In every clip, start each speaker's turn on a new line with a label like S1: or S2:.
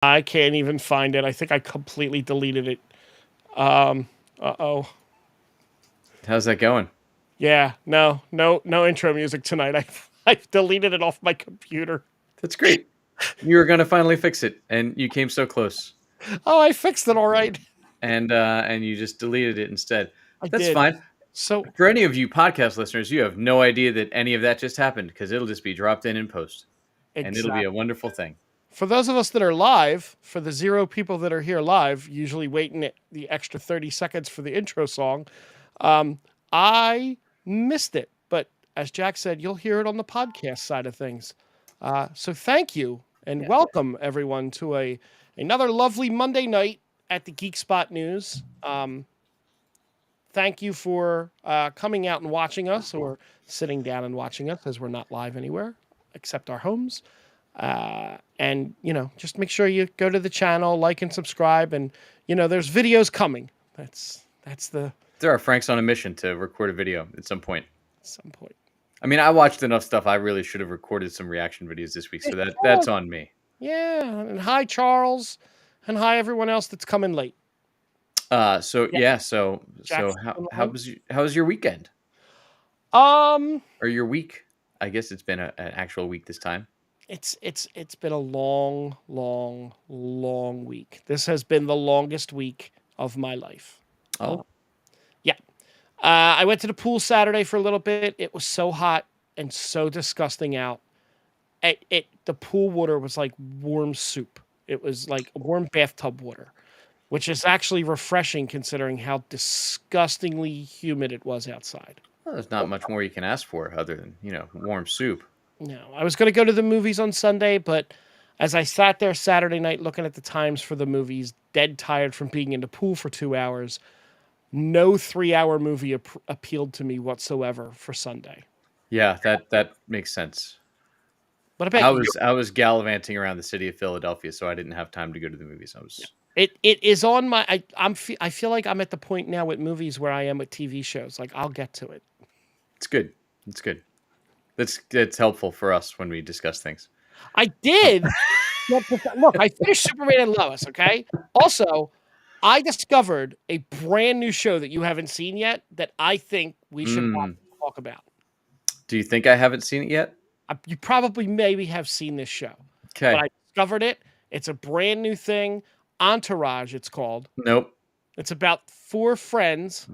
S1: I can't even find it. I think I completely deleted it. Uh-oh.
S2: How's that going?
S1: Yeah, no intro music tonight. I've deleted it off my computer.
S2: That's great. You were gonna finally fix it, and you came so close,
S1: Oh, I fixed it all right.
S2: and you just deleted it instead.
S1: I
S2: That's
S1: did.
S2: fine.
S1: So,
S2: For any of you podcast listeners, you have no idea that any of that just happened because it'll just be dropped in post, and it'll be a
S1: exactly.
S2: wonderful thing.
S1: For those of us that are live, for the 0 people that are here live, usually waiting the extra 30 seconds for the intro song, I missed it. But as Jack said, you'll hear it on the podcast side of things. So thank you and
S2: Yeah.
S1: welcome everyone to another lovely Monday night at the Geek Spot News. Thank you for coming out and watching us, or sitting down and watching us, as we're not live anywhere except our homes. And just make sure you go to the channel, like and subscribe, and there's videos coming. That's the
S2: There are Frank's on a mission to record a video at some point.
S1: some point.
S2: I mean, I watched enough stuff. I really should have recorded some reaction videos this week,
S1: Hey,
S2: so that's
S1: Charles.
S2: on me.
S1: Yeah, and hi Charles, and hi everyone else that's coming late.
S2: So
S1: Yeah,
S2: yeah, so
S1: Jack's
S2: how was your weekend
S1: um,
S2: or your week? I guess it's been an actual week this time.
S1: it's been a long, long, long week. This has been the longest week of my life.
S2: Oh,
S1: Yeah. I went to the pool Saturday for a little bit. It was so hot and so disgusting out. The pool water was like warm soup. It was like warm bathtub water, which is actually refreshing considering how disgustingly humid it was outside.
S2: well, there's not much more you can ask for other than warm soup.
S1: No, I was going to go to the movies on Sunday, but as I sat there Saturday night looking at the times for the movies, dead tired from being in the pool for 2 hours, no 3 hour movie appealed to me whatsoever for Sunday.
S2: Yeah, that makes sense.
S1: What about
S2: I
S1: you?
S2: was gallivanting around the city of Philadelphia, so I didn't have time to go to the movies. I was
S1: It is on my. I feel like I'm at the point now with movies where I am with TV shows. Like I'll get to it.
S2: It's good. It's good. That's helpful for us when we discuss things.
S1: I did. Look, I finished Superman and Lois. Okay. Also, I discovered a brand new show that you haven't seen yet that I think we should watch
S2: Mm.
S1: and talk about.
S2: Do you think I haven't seen it yet?
S1: You probably maybe have seen this show, but
S2: Okay.
S1: I discovered it. It's a brand new thing. Entourage, it's called.
S2: Nope.
S1: It's about 4 friends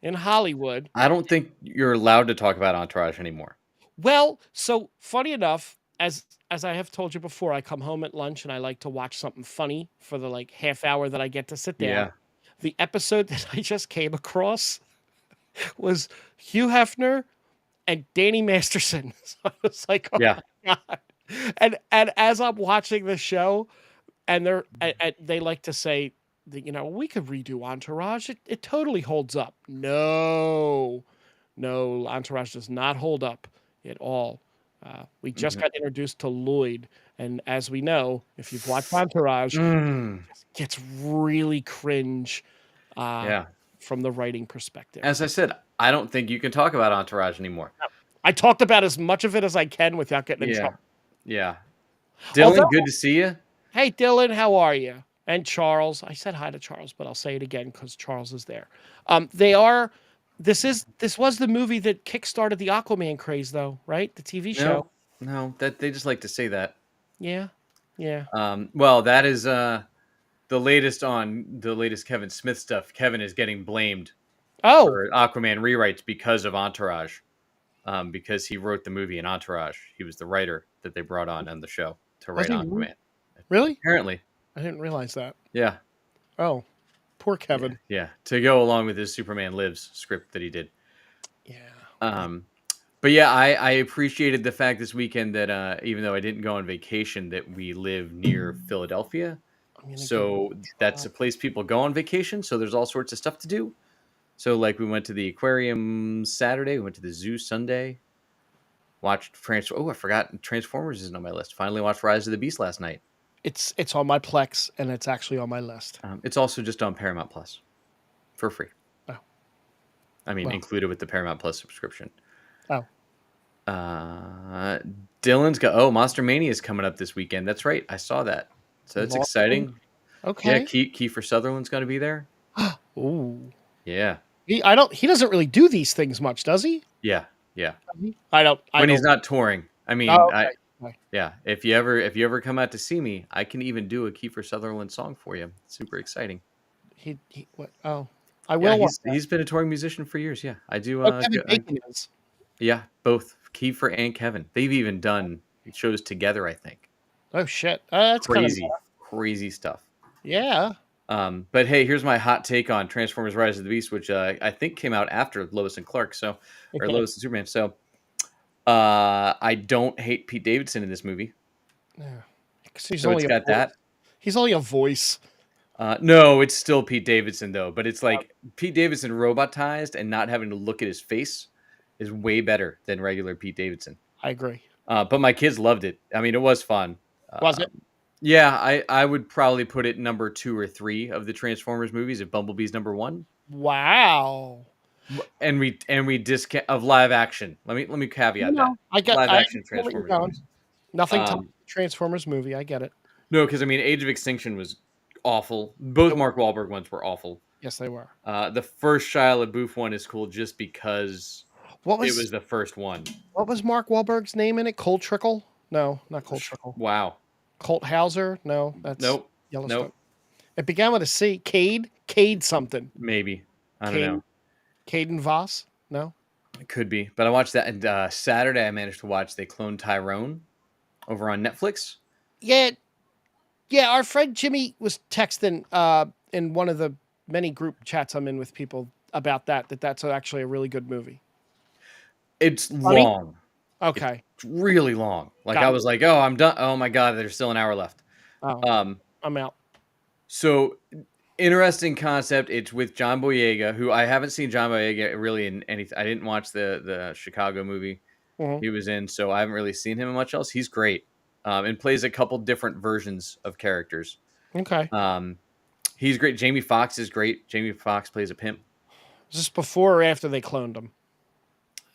S1: in Hollywood.
S2: I don't think you're allowed to talk about Entourage anymore.
S1: Well, so funny enough, as I have told you before, I come home at lunch and I like to watch something funny for the like half hour that I get to sit down.
S2: Yeah.
S1: The episode that I just came across was Hugh Hefner and Danny Masterson. So I was like, oh
S2: Yeah.
S1: my god! And as I'm watching the show, and they like to say that we could redo Entourage. It totally holds up. No, Entourage does not hold up at all. We just
S2: Mhm.
S1: got introduced to Lloyd, and as we know, if you've watched Entourage, it
S2: Mm.
S1: gets really cringe
S2: Yeah.
S1: from the writing perspective.
S2: As I said, I don't think you can talk about Entourage anymore.
S1: I talked about as much of it as I can without getting in
S2: Yeah.
S1: trouble.
S2: Yeah.
S1: Although,
S2: Dylan, good to see you.
S1: hey Dylan, how are you? And Charles, I said hi to Charles, but I'll say it again because Charles is there. They are. This was the movie that kickstarted the Aquaman craze, though, right? The TV show.
S2: No, that they just like to say that.
S1: Yeah, yeah.
S2: Well, that is the latest Kevin Smith stuff. Kevin is getting blamed
S1: Oh,
S2: for Aquaman rewrites because of Entourage, because he wrote the movie in Entourage. He was the writer that they brought on the show to
S1: was
S2: write
S1: he
S2: Aquaman.
S1: really?
S2: Apparently,
S1: I didn't realize that.
S2: yeah,
S1: Oh, poor
S2: yeah,
S1: Kevin.
S2: yeah. To go along with his Superman Lives script that he did.
S1: Yeah.
S2: Um, but yeah, I appreciated the fact this weekend that even though I didn't go on vacation, that we live near Philadelphia.
S1: I'm gonna give
S2: So
S1: it a
S2: that's
S1: try.
S2: a place people go on vacation. So there's all sorts of stuff to do. So like we went to the aquarium Saturday, we went to the zoo Sunday, watched I forgot Transformers isn't on my list. Finally watched Rise of the Beast last night.
S1: It's on my Plex, and it's actually on my list.
S2: It's also just on Paramount Plus for free.
S1: Oh,
S2: I mean,
S1: well.
S2: included with the Paramount Plus subscription.
S1: Oh,
S2: Uh, Dylan's got Monster Mania is coming up this weekend. That's right, I saw that. So that's
S1: Lost in.
S2: exciting. Yeah,
S1: Okay.
S2: Kiefer Sutherland's going to be there.
S1: Ooh.
S2: Yeah,
S1: He doesn't really do these things much, does he?
S2: yeah, yeah.
S1: Does he? I
S2: When he's
S1: don't.
S2: not touring, I mean,
S1: Oh,
S2: I
S1: okay. Okay.
S2: yeah. If you ever come out to see me, I can even do a Kiefer Sutherland song for you. Super exciting.
S1: He what? Oh, I
S2: Yeah,
S1: will watch
S2: he's
S1: that.
S2: he's been a touring musician for years. Yeah, I do.
S1: Oh, Kevin Bacon is.
S2: Yeah, both Kiefer and Kevin. They've even done shows together. I think
S1: Oh shit. That's kind of
S2: crazy stuff.
S1: yeah.
S2: But hey, here's my hot take on Transformers: Rise of the Beast, which I think came out after Lois and Clark, or Lois and Superman. So I don't hate Pete Davidson in this movie.
S1: Yeah. 'Cause
S2: So it's got that.
S1: He's only a voice.
S2: No, it's still Pete Davidson though, but it's like Pete Davidson robotized and not having to look at his face is way better than regular Pete Davidson.
S1: I agree.
S2: But my kids loved it. I mean, it was fun.
S1: Was it?
S2: Yeah, I would probably put it number 2 or 3 of the Transformers movies if Bumblebee's number 1.
S1: Wow.
S2: And we discount of live action. Let me caveat that. Live
S1: I
S2: action
S1: understand what you're
S2: Transformers
S1: going.
S2: movies.
S1: Nothing tops
S2: Um,
S1: the Transformers movie. I get it.
S2: no, because I mean, Age of Extinction was awful. Both Mark Wahlberg ones were awful.
S1: Yes, they were.
S2: The first Shia LaBeouf one is cool just because
S1: What
S2: it
S1: was
S2: was the first one.
S1: what was Mark Wahlberg's name in it? Colt Trickle? No, not Colt Trickle.
S2: Wow.
S1: Colt Hauser? No, that's
S2: Nope.
S1: Yellowstone.
S2: Nope.
S1: It began with a C. Cade? Cade something.
S2: Maybe. I don't
S1: Cade
S2: know.
S1: Caden Voss? No?
S2: It could be. But I watched that, and Saturday I managed to watch They Cloned Tyrone over on Netflix.
S1: Yeah, yeah, our friend Jimmy was texting in one of the many group chats I'm in with people about that's actually a really good movie.
S2: It's
S1: Funny?
S2: long.
S1: Okay.
S2: It's really long. Like I
S1: Got
S2: was like, oh, I'm done. Oh my god, there's still an hour left.
S1: Oh,
S2: Um,
S1: I'm out.
S2: so interesting concept. It's with John Boyega, who I haven't seen John Boyega really in anything. I didn't watch the Chicago movie
S1: Mhm.
S2: he was in, so I haven't really seen him in much else. He's great, and plays a couple different versions of characters.
S1: Okay.
S2: Um, he's great. Jamie Foxx is great. Jamie Foxx plays a pimp.
S1: Is this before or after they cloned him?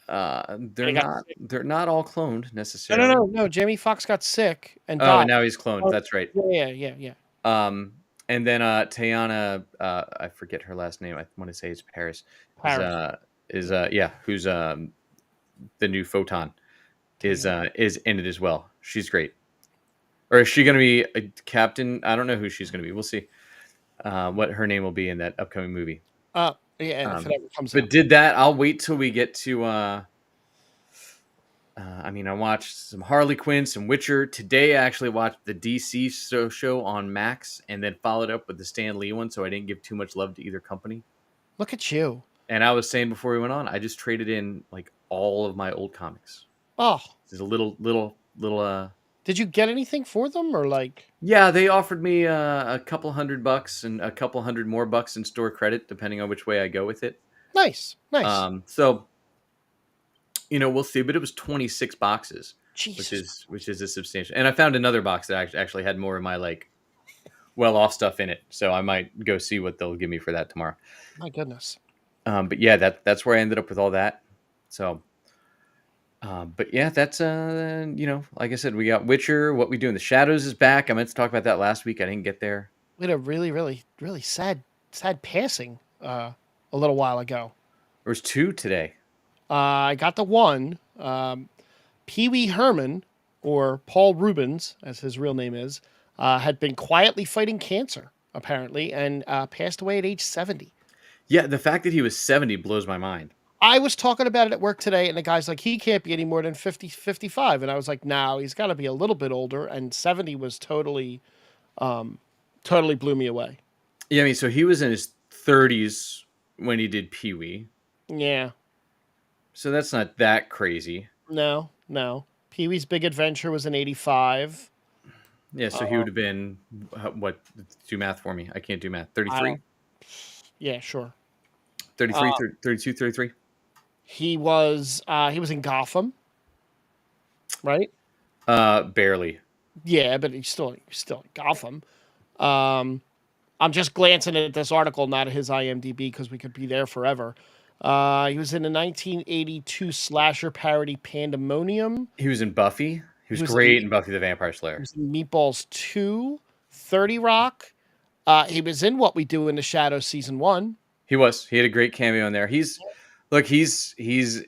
S2: They're
S1: He got
S2: not
S1: sick.
S2: they're not all cloned
S1: No, no,
S2: necessarily.
S1: no, no. Jamie Foxx got sick and
S2: Oh,
S1: died.
S2: and now he's cloned.
S1: Oh,
S2: That's right.
S1: yeah.
S2: Um, and then Tayana, I forget her last name. I want to say it's Paris. Is
S1: Paris.
S2: yeah, who's the new Photon is in it as well. She's great. Or is she going to be a captain? I don't know who she's going to be. We'll see what her name will be in that upcoming movie.
S1: Yeah, if it ever comes
S2: But
S1: out.
S2: did that? I'll wait till we get to. I mean, I watched some Harley Quinn, some Witcher. Today, I actually watched the DC show on Max, and then followed up with the Stan Lee one. So I didn't give too much love to either company.
S1: Look at you.
S2: And I was saying before we went on, I just traded in like all of my old comics.
S1: Oh,
S2: There's a little.
S1: did you get anything for them or like?
S2: Yeah, they offered me a couple $100 and a couple hundred more bucks in store credit, depending on which way I go with it.
S1: Nice.
S2: So we'll see. But it was 26 boxes,
S1: Jesus.
S2: which is a substantial. And I found another box that actually had more of my like well-off stuff in it. So I might go see what they'll give me for that tomorrow.
S1: My goodness.
S2: But yeah, that's where I ended up with all that. So, but yeah, that's like I said, we got Witcher. What We Do in the Shadows is back. I meant to talk about that last week. I didn't get there.
S1: We had a really, really, really sad passing a little while ago.
S2: There was 2 today.
S1: I got the one. Pee Wee Herman, or Paul Rubens, as his real name is, had been quietly fighting cancer, apparently, and passed away at age 70.
S2: Yeah, the fact that he was 70 blows my mind.
S1: I was talking about it at work today, and the guy's like, he can't be any more than 50, 55. And I was like, no, he's got to be a little bit older. And 70 was totally blew me away.
S2: Yeah, I mean, so he was in his 30s when he did Pee Wee.
S1: Yeah.
S2: So that's not that crazy.
S1: No. Pee Wee's Big Adventure was in 85.
S2: Yeah, so he would have been, what, do math for me. I can't do math. 33?
S1: Yeah, sure.
S2: 33, 32, 33?
S1: He was in Gotham, right?
S2: Barely.
S1: Yeah, but he's still in Gotham. I'm just glancing at this article, not at his IMDb, because we could be there forever. He was in the 1982 slasher parody Pandemonium.
S2: He was in Buffy. He was
S1: He was
S2: great in Buffy the Vampire Slayer.
S1: He was in Meatballs 2. 30 Rock. He was in What We Do in the Shadows season 1.
S2: He was. He had a great cameo in there. He's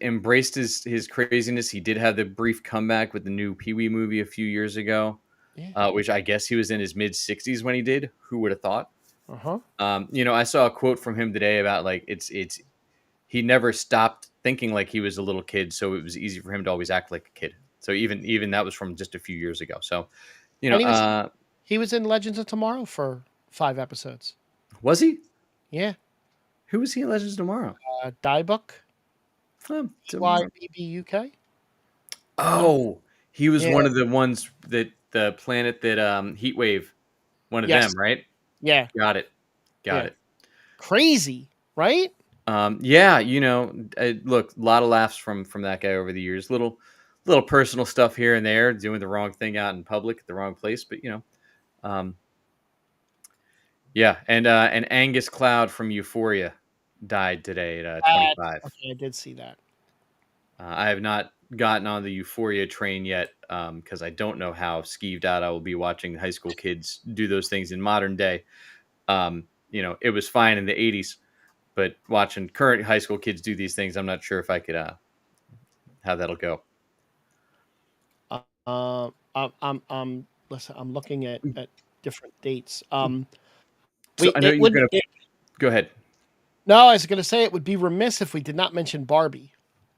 S2: embraced his craziness. He did have the brief comeback with the new Pee Wee movie a few years ago,
S1: Yeah.
S2: which I guess he was in his mid-60s when he did. Who would have thought?
S1: Uh-huh.
S2: I saw a quote from him today about like it's he never stopped thinking like he was a little kid, so it was easy for him to always act like a kid. So even that was from just a few years ago. So, you know,
S1: And
S2: uh,
S1: he was in Legends of Tomorrow for 5 episodes.
S2: was he?
S1: Yeah.
S2: Who was he in Legends of Tomorrow?
S1: Diebuck.
S2: Tomorrow.
S1: DYBBUK.
S2: Oh, he was
S1: Yeah.
S2: one of the ones that the planet that Heat Wave, one of them,
S1: Yes.
S2: right?
S1: Yeah.
S2: Got it. Got
S1: Yeah.
S2: it.
S1: Crazy, right?
S2: Yeah, look, a lot of laughs from that guy over the years. Little personal stuff here and there, doing the wrong thing out in public at the wrong place, but um, yeah. And Angus Cloud from Euphoria died today at 25.
S1: Okay, I did see that.
S2: I have not gotten on the Euphoria train yet because I don't know how skeeved out I will be watching high school kids do those things in modern day. It was fine in the 80s, but watching current high school kids do these things, I'm not sure if I could how that'll go.
S1: Listen, I'm looking at different dates.
S2: So I know
S1: It
S2: you're
S1: would
S2: gonna go ahead.
S1: no, I was going to say it would be remiss if we did not mention Barbie.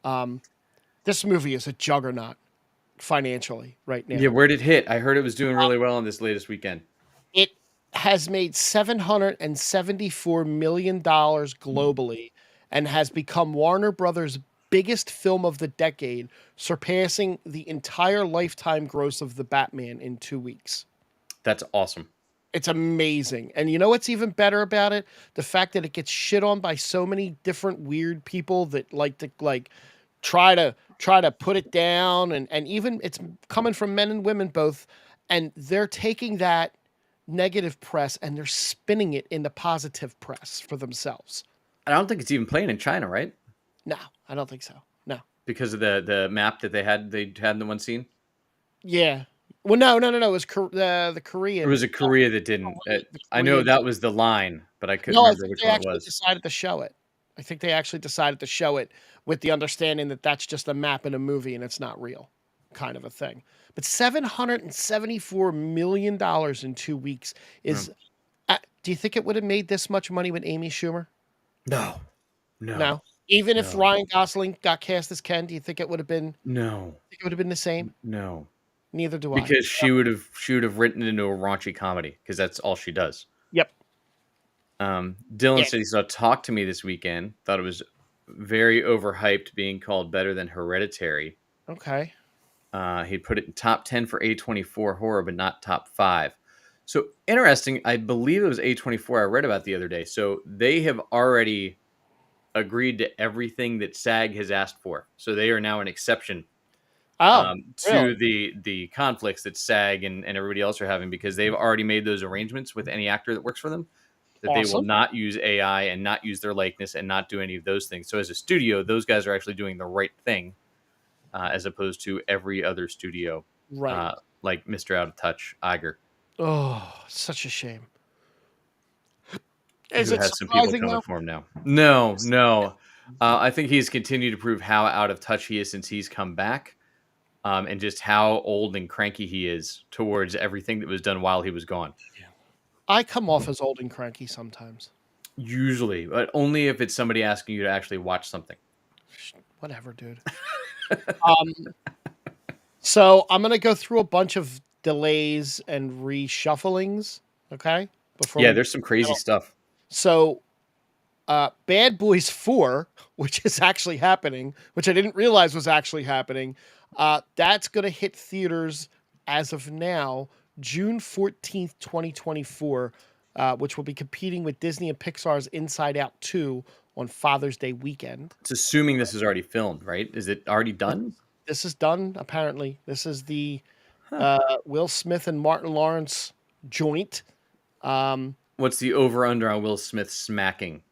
S1: Um, this movie is a juggernaut financially right
S2: Yeah,
S1: now.
S2: where did it hit? I heard it was doing really well on this latest weekend.
S1: It has made $774 million globally and has become Warner Brothers' biggest film of the decade, surpassing the entire lifetime gross of The Batman in 2 weeks.
S2: That's awesome.
S1: It's amazing. And you know what's even better about it? The fact that it gets shit on by so many different weird people that like to try to put it down, and even it's coming from men and women both, and they're taking that negative press and they're spinning it into positive press for themselves.
S2: I don't think it's even playing in China, right?
S1: No, I don't think so. No.
S2: Because of the map that they had in the one scene.
S1: Yeah. Well, no. It was the
S2: It
S1: Korean.
S2: was a Korea that didn't.
S1: The
S2: I know
S1: Korean.
S2: that was the line, but I couldn't
S1: No, I
S2: remember
S1: think
S2: which
S1: they
S2: one it
S1: actually
S2: was.
S1: decided to show it. I think they actually decided to show it with the understanding that that's just a map in a movie and it's not real, kind of a thing. But $774 million in 2 weeks
S2: Yeah.
S1: is. Do you think it would have made this much money with Amy Schumer?
S2: No, no,
S1: No. Even if
S2: no,
S1: Ryan Gosling got cast as Ken, do you think it would have been?
S2: no,
S1: Think it would have been the same?
S2: no.
S1: Neither do I.
S2: Because she would have written it into a raunchy comedy because that's all she does.
S1: Yep.
S2: Dylan
S1: Yeah.
S2: said he saw Talk to Me this weekend. Thought it was very overhyped, being called better than Hereditary.
S1: Okay.
S2: He put it in top 10 for A24 horror, but not top 5. So interesting. I believe it was A24 I read about the other day. So they have already agreed to everything that SAG has asked for. So they are now an exception
S1: Oh, really?
S2: to the conflicts that SAG and everybody else are having, because they've already made those arrangements with any actor that works for them, that they will
S1: Awesome.
S2: not use AI and not use their likeness and not do any of those things. So as a studio, those guys are actually doing the right thing, as opposed to every other studio,
S1: Right.
S2: like Mr. Out of Touch, Iger,
S1: Oh, such a shame. Is
S2: who
S1: it
S2: has some people
S1: surprising
S2: coming
S1: though?
S2: for him now. No, no. I think he's continued to prove how out of touch he is since he's come back, and just how old and cranky he is towards everything that was done while he was gone.
S1: I come off as old and cranky sometimes.
S2: Usually, but only if it's somebody asking you to actually watch something.
S1: Whatever, dude. Um, so I'm gonna go through a bunch of delays and reshufflings. Okay, before
S2: Yeah,
S1: we.
S2: there's some crazy stuff.
S1: So, Bad Boys 4, which is actually happening, which I didn't realize was actually happening, that's gonna hit theaters as of now, June 14th, 2024, which will be competing with Disney and Pixar's Inside Out 2 on Father's Day weekend.
S2: It's assuming this is already filmed, right? Is it already done?
S1: This is done, apparently. This is the
S2: Huh.
S1: Will Smith and Martin Lawrence joint.
S2: What's the over under on Will Smith smacking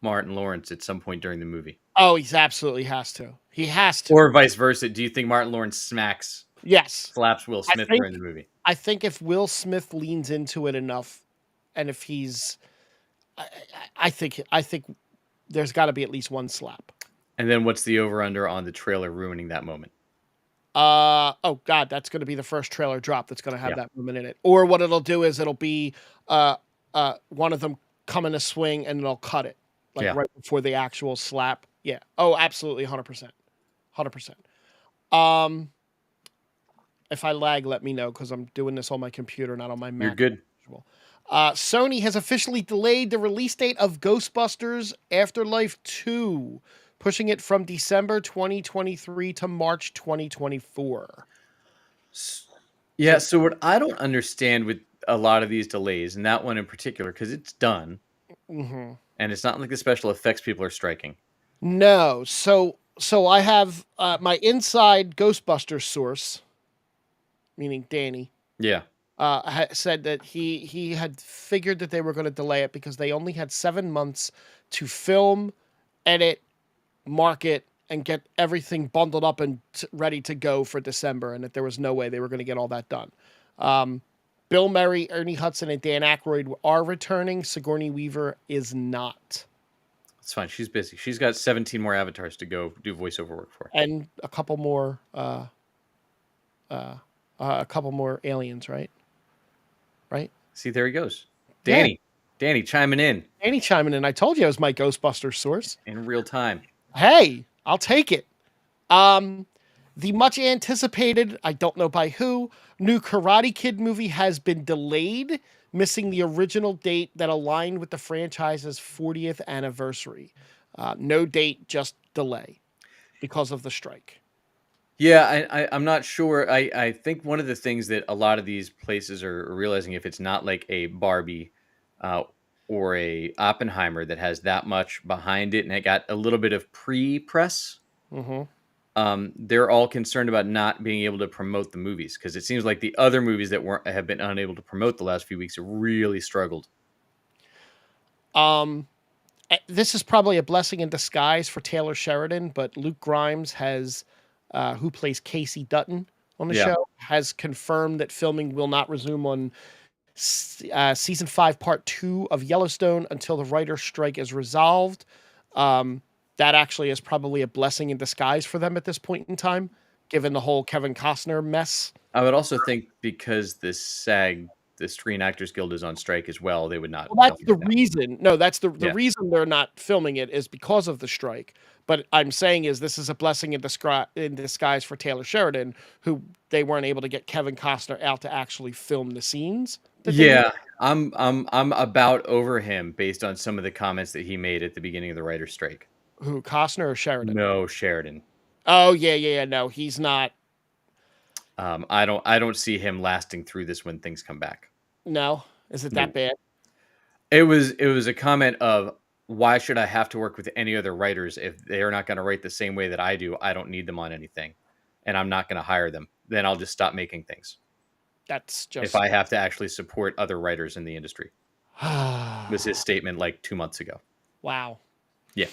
S2: Martin Lawrence at some point during the movie?
S1: Oh, he's absolutely has to. He has to.
S2: Or vice versa. Do you think Martin Lawrence smacks
S1: Yes.
S2: slaps Will
S1: I
S2: Smith
S1: think
S2: during the movie.
S1: I think if Will Smith leans into it enough, and if I, I think there's got to be at least one slap.
S2: And then what's the over under on the trailer ruining that moment?
S1: Oh God, that's going to be the first trailer drop that's going to have
S2: Yeah.
S1: that moment in it. Or what it'll do is it'll be one of them coming to swing and it'll cut it like
S2: Yeah.
S1: right before the actual slap. Yeah. Oh, absolutely, 100%, 100%. Um, if I lag, let me know because I'm doing this on my computer, not on my
S2: You're
S1: Mac.
S2: good.
S1: Sony has officially delayed the release date of Ghostbusters Afterlife 2, pushing it from December 2023 to March 2024.
S2: Yeah. So what I don't understand with a lot of these delays, and that one in particular, because it's done,
S1: Mm-hmm.
S2: and it's not like the special effects people are striking.
S1: No, so I have my inside Ghostbusters source, meaning Danny,
S2: Yeah.
S1: said that he had figured that they were going to delay it because they only had 7 months to film, edit, market, and get everything bundled up and ready to go for December, and that there was no way they were going to get all that done. Bill Murray, Ernie Hudson, and Dan Aykroyd are returning. Sigourney Weaver is not.
S2: It's fine. She's busy. She's got 17 more avatars to go do voiceover work for.
S1: And a couple more aliens, right? Right?
S2: See, there he goes.
S1: Yeah.
S2: Danny. Danny chiming in
S1: Danny chiming in. I told you it was my Ghostbusters source.
S2: in real time.
S1: Hey, I'll take it. The much anticipated, I don't know by who, new Karate Kid movie has been delayed, missing the original date that aligned with the franchise's 40th anniversary. No date, just delay because of the strike.
S2: Yeah, I'm not sure. I think one of the things that a lot of these places are realizing, if it's not like a Barbie uh, or a Oppenheimer that has that much behind it and it got a little bit of pre-press,
S1: Mm-hmm.
S2: they're all concerned about not being able to promote the movies, because it seems like the other movies that have been unable to promote the last few weeks have really struggled.
S1: This is probably a blessing in disguise for Taylor Sheridan, but Luke Grimes has, who plays Casey Dutton on the
S2: Yeah.
S1: show, has confirmed that filming will not resume on season 5, part 2 of Yellowstone until the writer's strike is resolved. That actually is probably a blessing in disguise for them at this point in time, given the whole Kevin Costner mess.
S2: I would also think because the Screen Actors Guild, is on strike as well, they would not
S1: Well, that's
S2: film
S1: the
S2: right now.
S1: reason. No, that's the
S2: Yeah.
S1: reason they're not filming it is because of the strike. But I'm saying is this is a blessing in disguise for Taylor Sheridan, who they weren't able to get Kevin Costner out to actually film the scenes.
S2: Yeah, I'm about over him based on some of the comments that he made at the beginning of the writer's strike.
S1: Who, Costner or Sheridan?
S2: No, Sheridan.
S1: Oh yeah. No, he's not.
S2: I don't see him lasting through this when things come back.
S1: No, is it
S2: No.
S1: that bad?
S2: It was a comment of, why should I have to work with any other writers if they're not going to write the same way that I do? I don't need them on anything, and I'm not going to hire them. Then I'll just stop making things.
S1: That's just
S2: If I have to actually support other writers in the industry. Was his statement like 2 months ago.
S1: Wow.
S2: Yeah.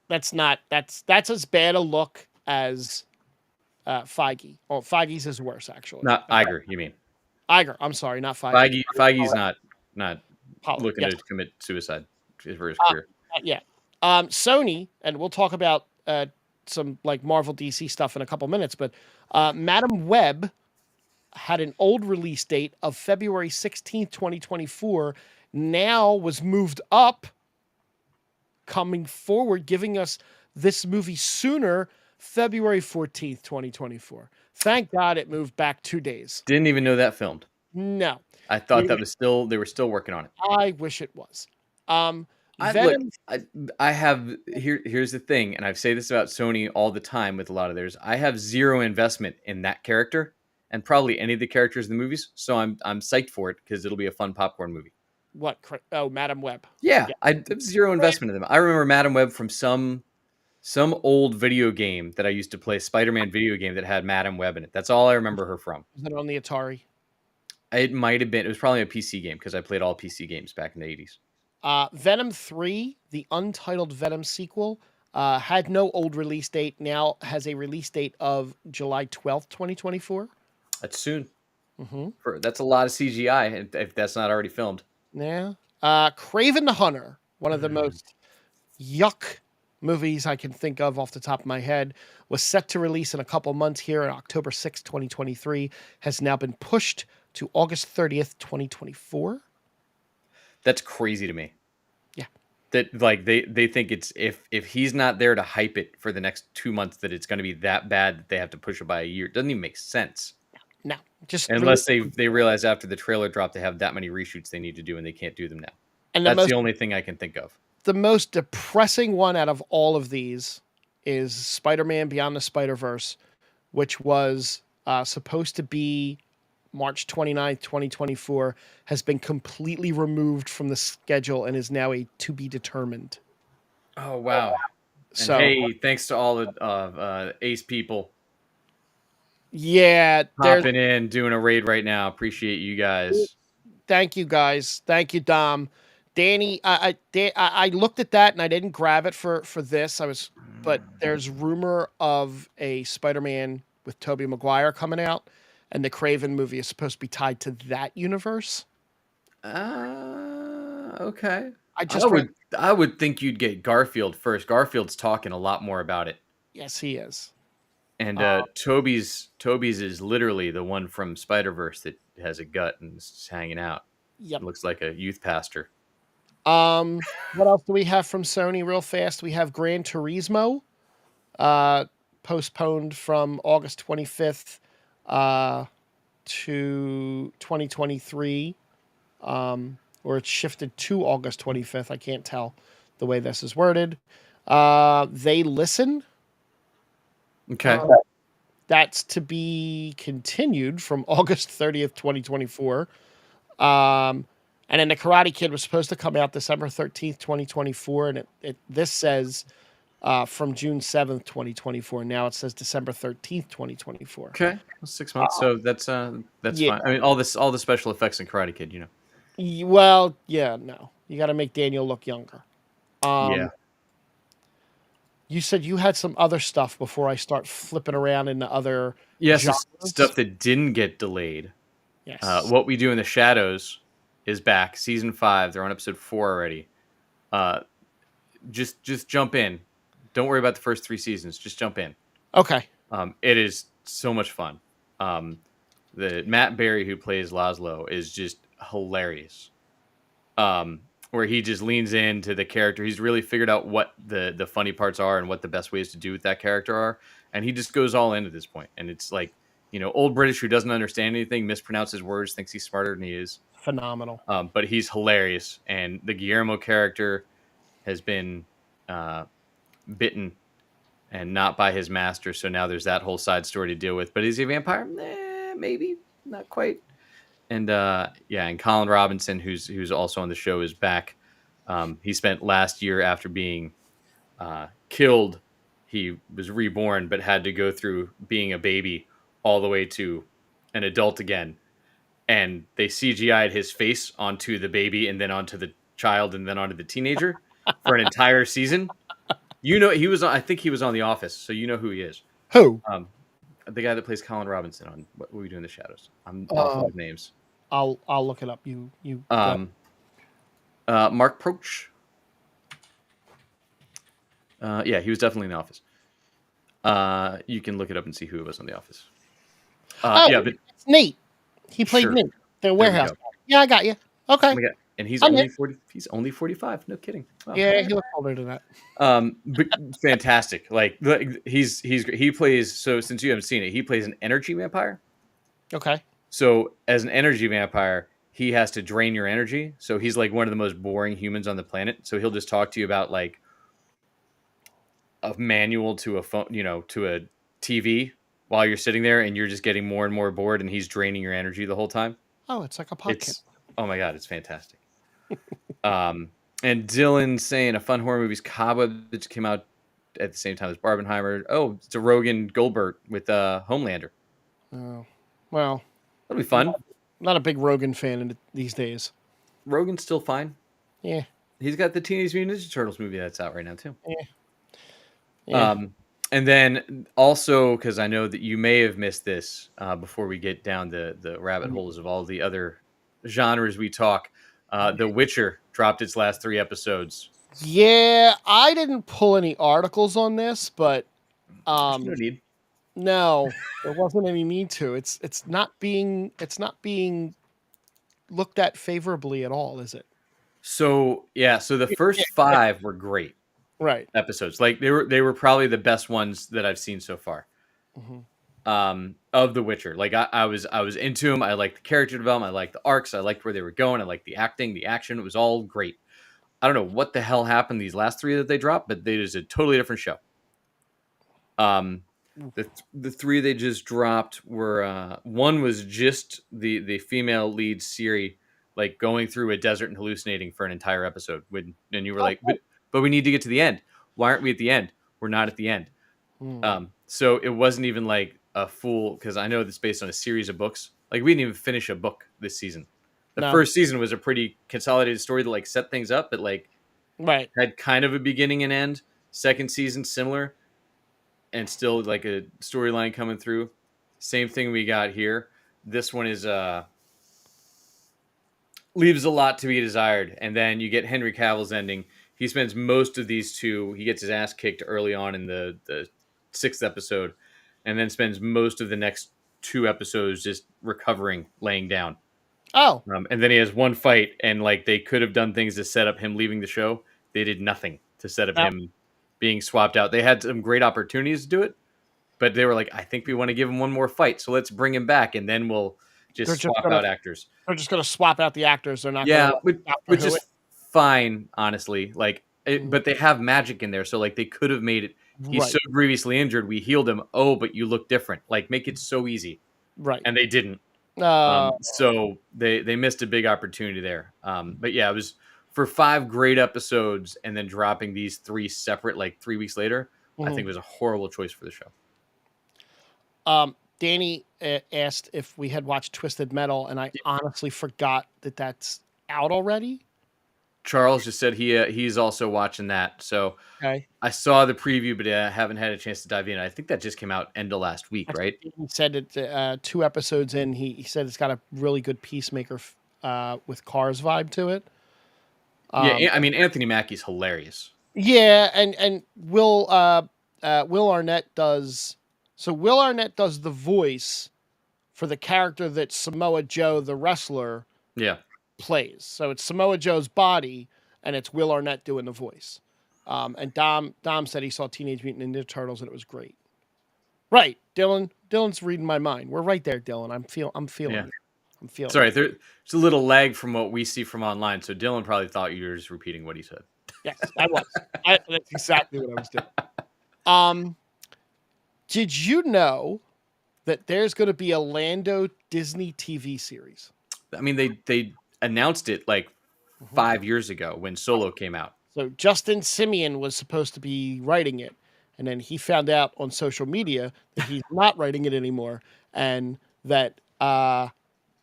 S1: That's as bad a look as Feige. Oh, Feige's is worse actually.
S2: Not Iger, you mean?
S1: Iger. I'm sorry, not Feige.
S2: Feige's not looking
S1: yes.
S2: to commit suicide for his career.
S1: Yeah. Sony, and we'll talk about some like Marvel DC stuff in a couple minutes, but Madam Web had an old release date of February 16th, 2024, now was moved up, coming forward, giving us this movie sooner, February 14th, 2024. Thank God it moved back 2 days.
S2: Didn't even know that filmed.
S1: No.
S2: I thought they were still working on it.
S1: I wish it was.
S2: Here's the thing, and I say this about Sony all the time with a lot of theirs. I have zero investment in that character and probably any of the characters in the movies, so I'm psyched for it because it'll be a fun popcorn movie.
S1: What? Oh, Madam Web.
S2: Yeah, I have zero investment in them. I remember Madam Web from some old video game that I used to play, Spider-Man video game that had Madam Web in it. That's all I remember her from.
S1: Was it on the Atari?
S2: It might have been. It was probably a PC game because I played all PC games back in the 80s.
S1: Venom 3, the untitled Venom sequel, had no old release date. Now has a release date of July 12th, 2024.
S2: That's soon.
S1: Hmm.
S2: That's a lot of CGI if that's not already filmed.
S1: Yeah. Craven the Hunter, one of the most yuck movies I can think of off the top of my head, was set to release in a couple months here on October 6th, 2023, has now been pushed to August 30th, 2024.
S2: That's crazy to me.
S1: Yeah.
S2: That like they think it's if he's not there to hype it for the next 2 months that it's going to be that bad that they have to push it by a year. It doesn't even make sense
S1: No, just release.
S2: unless they realize after the trailer drop they have that many reshoots they need to do and they can't do them now.
S1: And
S2: That's the only thing I can think of.
S1: the most depressing one out of all of these is Spider-Man Beyond the Spider-Verse, which was supposed to be March 29th, 2024, has been completely removed from the schedule and is now a to be determined.
S2: Oh wow! And
S1: So,
S2: hey, thanks to all the Ace people
S1: yeah, there's
S2: hopping in, doing a raid right now. Appreciate you guys.
S1: thank you guys. Thank you, Dom. Danny, I looked at that and I didn't grab it for this. But there's rumor of a Spider-Man with Tobey Maguire coming out, and the Craven movie is supposed to be tied to that universe.
S2: Okay.
S1: I
S2: I
S1: just read.
S2: would I would think you'd get Garfield first. Garfield's talking a lot more about it.
S1: Yes, he is.
S2: And
S1: Uh,
S2: Toby's is literally the one from Spider-Verse that has a gut and is just hanging out.
S1: yep.
S2: Looks like a youth pastor.
S1: What else do we have from Sony real fast? We have Gran Turismo, uh, postponed from August 25th uh, to 2023, or it's shifted to August 25th. I can't tell the way this is worded. They Listen.
S2: Okay.
S1: That's to be continued from August 30th, 2024. And then the Karate Kid was supposed to come out December 13th, 2024. And this says from June 7th, 2024. Now it says December 13th, 2024.
S2: Okay. Well, 6 months. So that's
S1: Yeah.
S2: fine. I mean all the special effects in Karate Kid, you know.
S1: Well, yeah, no. You got to make Daniel look younger.
S2: Yeah.
S1: You said you had some other stuff before I start flipping around into other
S2: Yes,
S1: genres.
S2: stuff that didn't get delayed.
S1: Yes.
S2: What We Do in the Shadows is back, season 5. They're on episode 4 already. Just jump in. Don't worry about the first 3 seasons. Just jump in.
S1: Okay.
S2: It is so much fun. The Matt Berry who plays Laszlo is just hilarious. Where he just leans into the character. He's really figured out what the funny parts are and what the best ways to do with that character are, and he just goes all in at this point. And it's like, old British who doesn't understand anything, mispronounces words, thinks he's smarter than he is.
S1: Phenomenal.
S2: But he's hilarious, and the Guillermo character has been bitten and not by his master, so now there's that whole side story to deal with. But is he a vampire? Maybe not quite. And and Colin Robinson, who's also on the show, is back. He spent last year after being killed. He was reborn, but had to go through being a baby all the way to an adult again. And they CGI'd his face onto the baby and then onto the child and then onto the teenager for an entire season. He was. I think he was on The Office, so you know who he is.
S1: Who?
S2: The guy that plays Colin Robinson on What We Do in the Shadows. I'm awful with names.
S1: I'll look it up. You.
S2: Mark Proch. Yeah, he was definitely in The Office. You can look it up and see who it was on The Office. But
S1: it's Nate. He played
S2: Sure.
S1: Nate, the warehouse. Yeah, I got you. Okay.
S2: Oh my God. And he's
S1: I'm
S2: only
S1: in.
S2: 40. He's only 45. No kidding. Wow.
S1: Yeah, he looks older than that.
S2: But fantastic. Like he plays. So since you haven't seen it, he plays an energy vampire.
S1: Okay.
S2: So as an energy vampire, he has to drain your energy. So he's like one of the most boring humans on the planet. So he'll just talk to you about like a manual to a phone, to a TV while you're sitting there, and you're just getting more and more bored, and he's draining your energy the whole time.
S1: Oh, it's like a podcast.
S2: Oh my God, it's fantastic. And Dylan saying a fun horror movie's Cobweb, which came out at the same time as Barbenheimer. Oh, it's a Rogan Goldberg with Homelander.
S1: Oh, well,
S2: That'll be fun.
S1: Not a big Rogan fan these days.
S2: Rogan's still fine.
S1: Yeah.
S2: He's got the Teenage Mutant Ninja Turtles movie that's out right now too.
S1: Yeah.
S2: And then also, because I know that you may have missed this before we get down the rabbit holes of all the other genres we talk, The Witcher dropped its last 3 episodes.
S1: Yeah, I didn't pull any articles on this, but
S2: There's no
S1: um
S2: need.
S1: no, there wasn't any need to. It's not being looked at favorably at all, is it?
S2: So yeah, so the
S1: Yeah,
S2: first
S1: yeah,
S2: 5 were great
S1: right.
S2: episodes. Like they were probably the best ones that I've seen so far.
S1: Mhm.
S2: Of The Witcher. Like I was into them. I liked the character development. I liked the arcs. I liked where they were going. I liked the acting, the action. It was all great. I don't know what the hell happened these last 3 that they dropped, but they is a totally different show. Um, the 3 they just dropped were one was just the female lead Siri like going through a desert and hallucinating for an entire episode. And you were like,
S1: Okay.
S2: but we need to get to the end. Why aren't we at the end? We're not at the end.
S1: Hmm.
S2: So it wasn't even like a full because I know that's based on a series of books. Like we didn't even finish a book this season. The
S1: No.
S2: first season was a pretty consolidated story that like set things up, but like
S1: Right.
S2: had kind of a beginning and end. Second season similar, and still like a storyline coming through. Same thing we got here. This one is leaves a lot to be desired, and then you get Henry Cavill's ending. He spends most of these two. He gets his ass kicked early on in the 6th episode, and then spends most of the next 2 episodes just recovering, laying down.
S1: Oh,
S2: And then he has one fight, and like they could have done things to set up him leaving the show. They did nothing to set up
S1: no.
S2: him being swapped out. They had some great opportunities to do it, but they were like, I think we want to give him one more fight, so let's bring him back, and then we'll
S1: They're
S2: just
S1: just
S2: swap
S1: gonna
S2: out actors.
S1: they're just gonna swap out the actors. They're not gonna
S2: Yeah,
S1: let Doctor
S2: which
S1: Who it.
S2: is fine, honestly. Like,
S1: Mhm.
S2: but they have magic in there, so like they could have made it. He's so
S1: Right.
S2: grievously injured, we healed him. Oh, but you look different. Like, make it so easy,
S1: Right.
S2: and they didn't.
S1: Uh,
S2: So they missed a big opportunity there. But yeah, it was for 5 great episodes, and then dropping these 3 separate, like 3 weeks later. I think
S1: mhm.
S2: it was a horrible choice for the show.
S1: Danny asked if we had watched Twisted Metal, and I honestly forgot that that's out already.
S2: Charles just said he's also watching that. So
S1: Okay.
S2: I saw the preview, but I haven't had a chance to dive in. I think that just came out end of last week,
S1: Actually,
S2: right?
S1: he said it 2 episodes in. He said it's got a really good Peacemaker with Cars vibe to it.
S2: Yeah,
S1: Um,
S2: I mean Anthony Mackie's hilarious.
S1: yeah, and Will Arnett does. So Will Arnett does the voice for the character that Samoa Joe, the wrestler,
S2: Yeah,
S1: plays. So it's Samoa Joe's body, and it's Will Arnett doing the voice. And Dom said he saw Teenage Mutant Ninja Turtles and it was great. Right, Dylan. Dylan's reading my mind. We're right there, Dylan. I'm feeling
S2: yeah.
S1: you. I'm feeling
S2: Sorry,
S1: you.
S2: there's a little lag from what we see from online. So Dylan probably thought you were just repeating what he said.
S1: Yes, I was. That's exactly what I was doing. Um, did you know that there's going to be a Lando Disney TV series?
S2: I mean, they announced it like
S1: Mhm.
S2: 5 years ago when Solo came out.
S1: So Justin Simeon was supposed to be writing it, and then he found out on social media that he's not writing it anymore, and that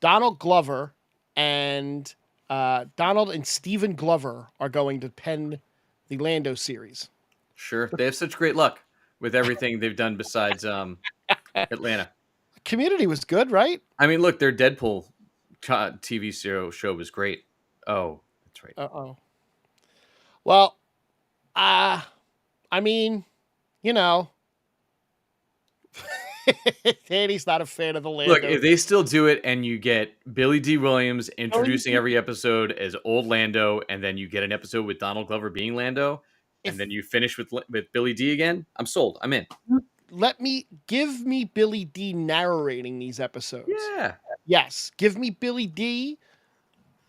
S1: Donald Glover and Donald and Stephen Glover are going to pen the Lando series.
S2: Sure, they have such great luck with everything they've done besides Atlanta.
S1: Community was good, right?
S2: I mean, look, their Deadpool TV show was great. Oh, that's right.
S1: Uh-oh. Well, uh, I mean, you know, Danny's not a fan of the
S2: Look,
S1: Lando.
S2: if they still do it and you get Billy D. Williams
S1: Billy
S2: introducing
S1: D-
S2: every episode as old Lando, and then you get an episode with Donald Glover being Lando, and
S1: If
S2: then you finish with Billy D again, I'm sold. I'm in.
S1: give me Billy D narrating these episodes.
S2: Yeah,
S1: Yes, give me Billy D.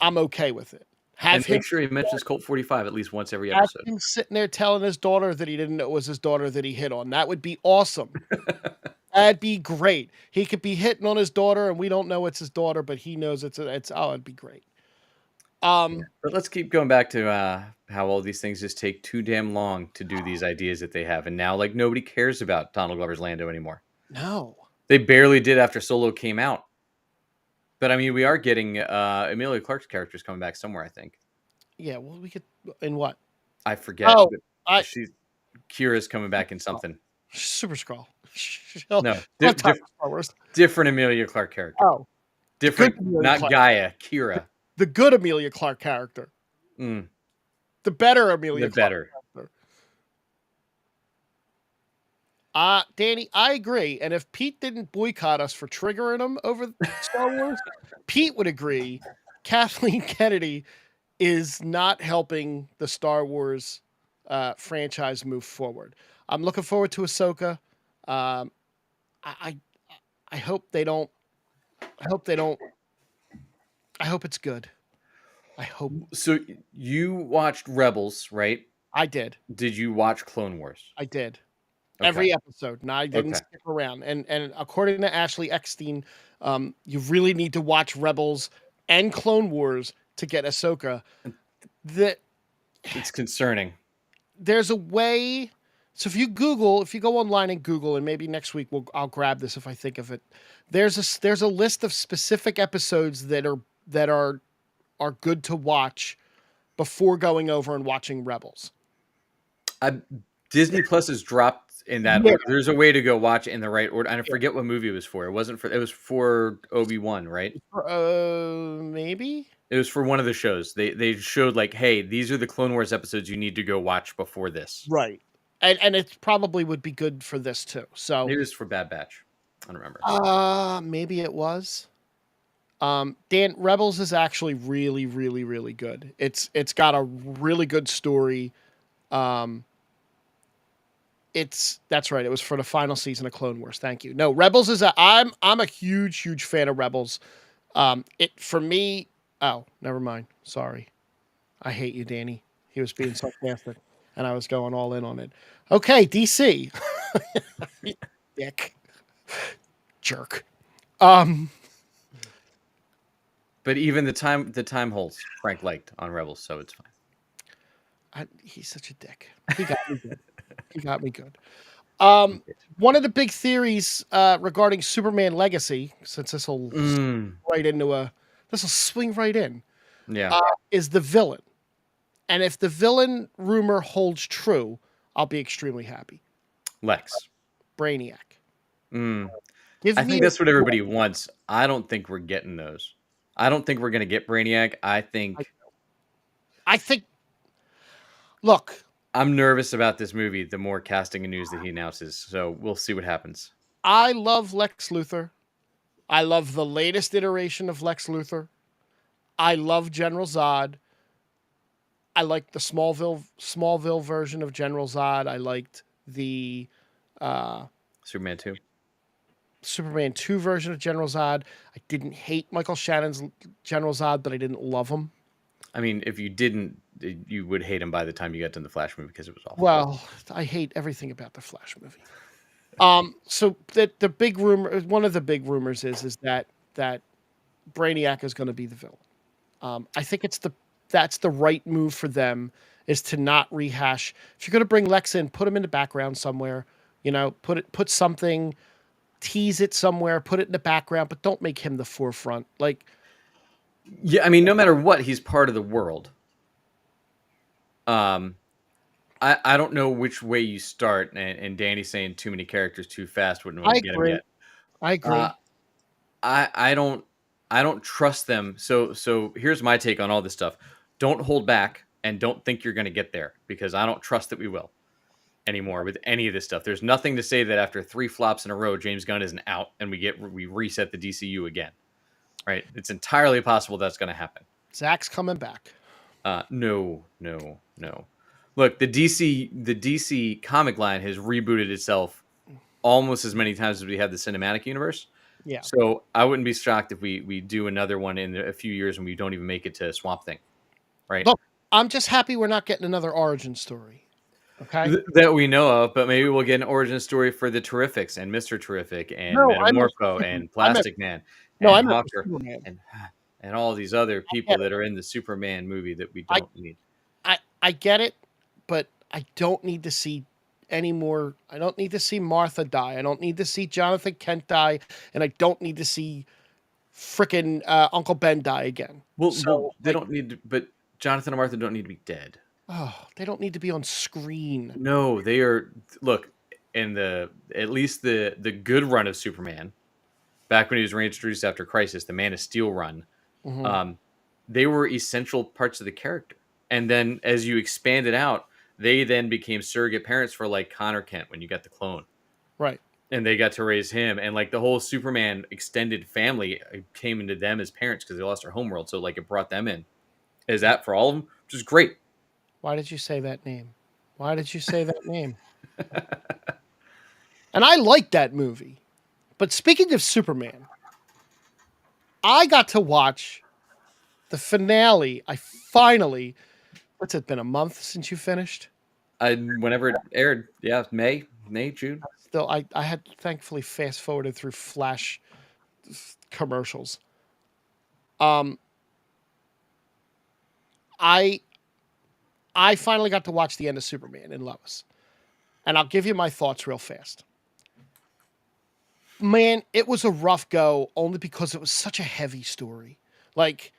S1: I'm okay with it.
S2: and
S1: Have him
S2: make sure he mentions Colt 45 at least once every
S1: have
S2: episode.
S1: him sitting there telling his daughter that he didn't know it was his daughter that he hit on. That would be awesome. That'd be great. He could be hitting on his daughter, and we don't know it's his daughter, but he knows it's. Oh, it'd be great.
S2: But let's keep going back to how all these things just take too damn long to do these ideas that they have, and now like nobody cares about Donald Glover's Lando anymore.
S1: No.
S2: They barely did after Solo came out. But I mean, we are getting Emilia Clarke's characters coming back somewhere. I think
S1: Yeah. Well, we could. In what?
S2: I forget.
S1: Oh,
S2: But
S1: I.
S2: she's Kira's coming back in something.
S1: Super Skrull.
S2: No,
S1: She'll talk Star Wars.
S2: different Amelia Clark character.
S1: Oh, the good
S2: Different,
S1: Amelia
S2: not
S1: Clark.
S2: Gaia, Kira.
S1: The good Amelia Clark character.
S2: Mm,
S1: The better
S2: the
S1: Amelia Clark
S2: better.
S1: character. Danny, I agree. And if Pete didn't boycott us for triggering him over Star Wars, Pete would agree. Kathleen Kennedy is not helping the Star Wars franchise move forward. I'm looking forward to Ahsoka. Um, I I hope they don't. I hope they don't. I hope it's good. I hope
S2: So you watched Rebels, right?
S1: I did.
S2: Did you watch Clone Wars?
S1: I did.
S2: Okay.
S1: Every episode. No, I didn't
S2: Okay.
S1: skip around. And according to Ashley Eckstein, you really need to watch Rebels and Clone Wars to get Ahsoka. That
S2: It's concerning.
S1: there's a way. So if you go online and Google, and maybe next week I'll grab this if I think of it. There's a list of specific episodes that are good to watch before going over and watching Rebels.
S2: Disney Plus has dropped in that
S1: Yeah.
S2: order. There's a way to go watch it in the right order. And I
S1: Yeah.
S2: forget what movie it was for. It wasn't for. It was for Obi-Wan, right?
S1: Maybe.
S2: It was for one of the shows. They showed like, hey, these are the Clone Wars episodes you need to go watch before this.
S1: Right. And it probably would be good for this too. So
S2: Maybe it was for Bad Batch. I don't remember.
S1: maybe it was. Dan, Rebels is actually really, really, really good. It's got a really good story. That's right. It was for the final season of Clone Wars. Thank you. No, Rebels is I'm a huge fan of Rebels. It for me. Oh, never mind. Sorry. I hate you, Danny. He was being sarcastic, and I was going all in on it. Okay, DC. Dick. Jerk.
S2: But even the time holds. Frank liked on Rebels, so it's fine.
S1: He's such a dick. He got me good. He got me good. One of the big theories regarding Superman Legacy, since this will swing right in,
S2: Yeah.
S1: is the villain. And if the villain rumor holds true, I'll be extremely happy.
S2: Lex.
S1: Brainiac.
S2: I think that's what everybody wants. I don't think we're getting those. I don't think we're going to get Brainiac. I think.
S1: Look.
S2: I'm nervous about this movie. The more casting and news that he announces, so we'll see what happens.
S1: I love Lex Luthor. I love the latest iteration of Lex Luthor. I love General Zod. I liked the Smallville version of General Zod. I liked the
S2: Superman
S1: 2 version of General Zod. I didn't hate Michael Shannon's General Zod, but I didn't love him.
S2: I mean, if you didn't, you would hate him by the time you got to the Flash movie because it was awful.
S1: Well, I hate everything about the Flash movie. So the big rumor, one of the big rumors is that Brainiac is going to be the villain. I think that's the right move for them, is to not rehash. If you're going to bring Lex in, put him in the background somewhere. You know, put something, tease it somewhere, put it in the background, but don't make him the forefront. Like,
S2: yeah, I mean, no matter what, he's part of the world. I don't know which way you start, and Danny's saying too many characters too fast wouldn't want to get him yet.
S1: I agree.
S2: I don't trust them. So here's my take on all this stuff. Don't hold back and don't think you're going to get there, because I don't trust that we will anymore with any of this stuff. There's nothing to say that after 3 flops in a row, James Gunn isn't out and we reset the DCU again. Right? It's entirely possible that's going to happen.
S1: Zach's coming back.
S2: No. Look, the DC comic line has rebooted itself almost as many times as we have the cinematic universe.
S1: Yeah.
S2: So I wouldn't be shocked if we do another one in a few years and we don't even make it to Swamp Thing. Right?
S1: Look, I'm just happy we're not getting another origin story. Okay.
S2: That we know of, but maybe we'll get an origin story for the Terrifics and Mr. Terrific and Metamorpho and Plastic Man and Hawker and all these other people that are in the Superman movie that we don't need.
S1: I get it, but I don't need to see any more. I don't need to see Martha die. I don't need to see Jonathan Kent die, and I don't need to see frickin' Uncle Ben die again.
S2: Well, they don't need to, but Jonathan and Martha don't need to be dead.
S1: Oh, they don't need to be on screen.
S2: No, they are. Look, in the at least the good run of Superman, back when he was reintroduced after Crisis, the Man of Steel run,
S1: Hmm.
S2: um, they were essential parts of the character. And then as you expand it out, they then became surrogate parents for like Connor Kent when you got the clone.
S1: Right.
S2: And they got to raise him, and like the whole Superman extended family came into them as parents because they lost their homeworld. So like it brought them in. Is that for all of them? Which is great.
S1: Why did you say that name? Why did you say that name? And I like that movie. But speaking of Superman, I got to watch the finale. I finally, what's it been, a month since you finished?
S2: Whenever it aired, yeah, May, June.
S1: Still, I had thankfully fast forwarded through Flash commercials. Um, I I finally got to watch the end of Superman and Lois, and I'll give you my thoughts real fast. Man, it was a rough go only because it was such a heavy story. Like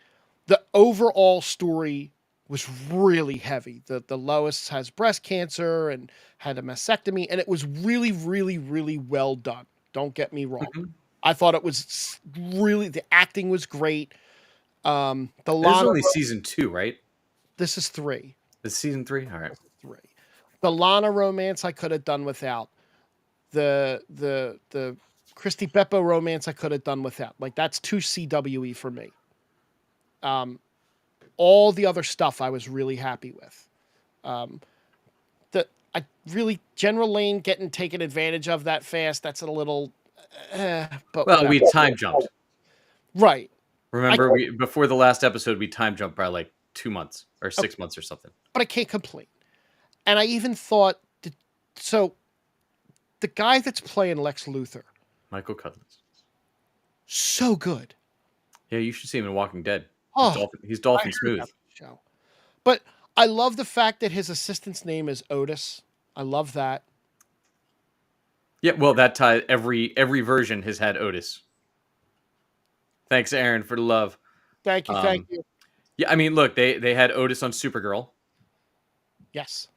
S1: the overall story was really heavy. The Lois has breast cancer and had a mastectomy, and it was really, really, really well done. Don't get me wrong.
S2: Mhm.
S1: I thought it was really, the acting was great. The
S2: This is
S1: Lana,
S2: only season 2, right?
S1: this is three.
S2: This is season 3. All right.
S1: This is three. The Lana romance I could have done without. The Christy Beppo romance I could have done without. Like that's too CWE for me. Um, all the other stuff I was really happy with. Um, the I really General Lane getting taken advantage of that fast. That's a little, but
S2: Well,
S1: whatever.
S2: we time jumped.
S1: Right. I
S2: Remember, we before the last episode, we time jumped by like 2 months or
S1: okay,
S2: 6 months or something.
S1: but I can't complain. And I even thought that, so the guy that's playing Lex Luthor,
S2: Michael Cudlitz.
S1: so good.
S2: Yeah, you should see him in Walking Dead.
S1: Oh,
S2: He's
S1: I
S2: Dolphin
S1: heard
S2: Smooth.
S1: about the show. But I love the fact that his assistant's name is Otis. I love that.
S2: Yeah, well, that tie every version has had Otis. Thanks, Aaron, for the love.
S1: Thank you, thank
S2: Um,
S1: you.
S2: yeah, I mean, look, they had Otis on Supergirl.
S1: Yes.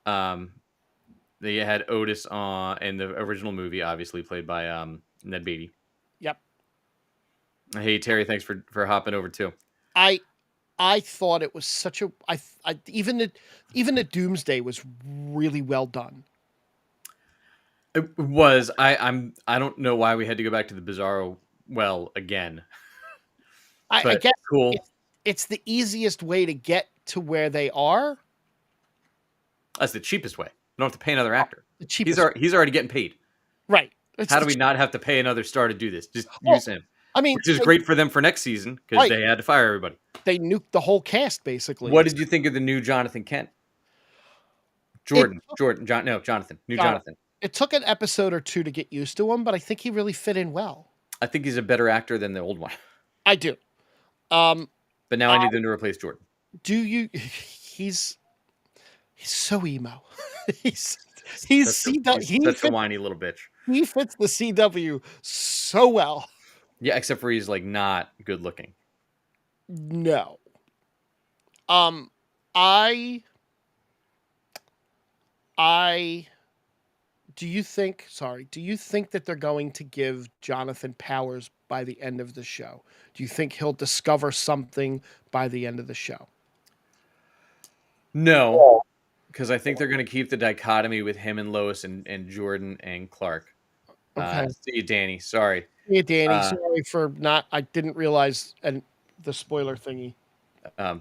S2: Um, they had Otis on in the original movie, obviously played by Ned Beatty.
S1: Yep.
S2: Hey Terry, thanks for hopping over too.
S1: I I thought it was such a I even the Doomsday was really well done.
S2: It was I don't know why we had to go back to the Bizarro well again,
S1: I
S2: but
S1: guess
S2: cool.
S1: it's the easiest way to get to where they are.
S2: That's the cheapest way. You don't have to pay another actor.
S1: The cheapest.
S2: He's already getting paid.
S1: Right. It's
S2: How
S1: the
S2: do we
S1: cheap-
S2: not have to pay another star to do this? Just
S1: oh,
S2: use him,
S1: I mean,
S2: which is great for them for next season because
S1: right.
S2: they had to fire everybody.
S1: They nuked the whole cast basically.
S2: What did you think of the new Jonathan Kent?
S1: It
S2: Jonathan. New
S1: Jon-
S2: Jonathan.
S1: it took an episode or two to get used to him, but I think he really fit in well.
S2: I think he's a better actor than the old one.
S1: I do. Um,
S2: But now I need them to replace Jordan.
S1: do you? He's so emo. he's he's CW.
S2: He's such a whiny little bitch.
S1: He fits the CW so well.
S2: Yeah, except for he's like not good looking.
S1: No. Um, I I do you think? Sorry, do you think that they're going to give Jonathan powers by the end of the show? Do you think he'll discover something by the end of the show?
S2: No, because I think they're going to keep the dichotomy with him and Lois and Jordan and Clark.
S1: Okay.
S2: See you, Danny. Sorry.
S1: Yeah, Danny.
S2: Uh,
S1: Sorry for not. I didn't realize and the spoiler thingy.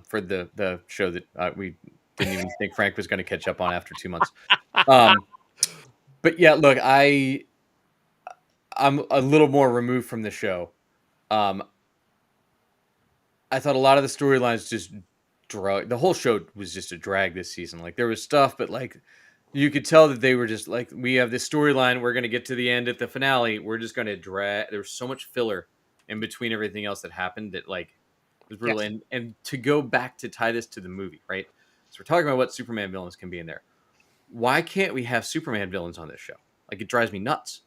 S2: for the show that we didn't even think Frank was going to catch up on after 2 months. Um, but yeah, look, I'm a little more removed from the show. Um, I thought a lot of the storylines just drug. The whole show was just a drag this season. Like there was stuff, but like you could tell that they were just like, we have this storyline. We're going to get to the end at the finale. We're just going to drag. There was so much filler in between everything else that happened that like it was brutal.
S1: Yes.
S2: And to go back to tie this to the movie, right? So we're talking about what Superman villains can be in there. Why can't we have Superman villains on this show? Like it drives me nuts.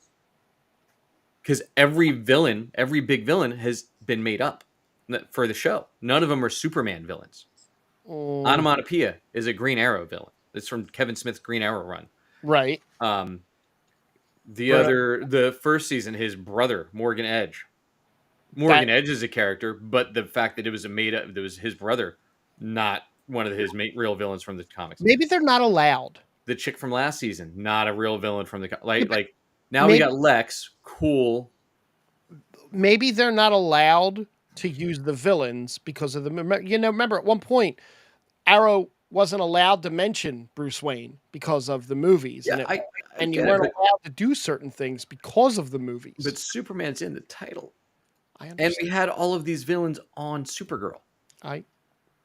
S2: Because every villain, every big villain has been made up for the show. None of them are Superman villains. Onomatopoeia is a Green Arrow villain. It's from Kevin Smith's Green Arrow run.
S1: Right.
S2: The first season, his brother Morgan Edge.
S1: That
S2: Morgan Edge is a character, but the fact that it was that was his brother, not one of his real villains from the comics.
S1: maybe they're not allowed.
S2: The chick from last season, not a real villain from the
S1: Yeah, but
S2: like. Now we
S1: maybe
S2: got Lex, cool.
S1: maybe they're not allowed to use the villains because of the remember at one point Arrow wasn't allowed to mention Bruce Wayne because of the movies,
S2: Yeah, I
S1: and you
S2: get it,
S1: weren't allowed to do certain things because of the movies.
S2: but Superman's in the title,
S1: I
S2: and
S1: understand.
S2: we had all of these villains on Supergirl.
S1: I get.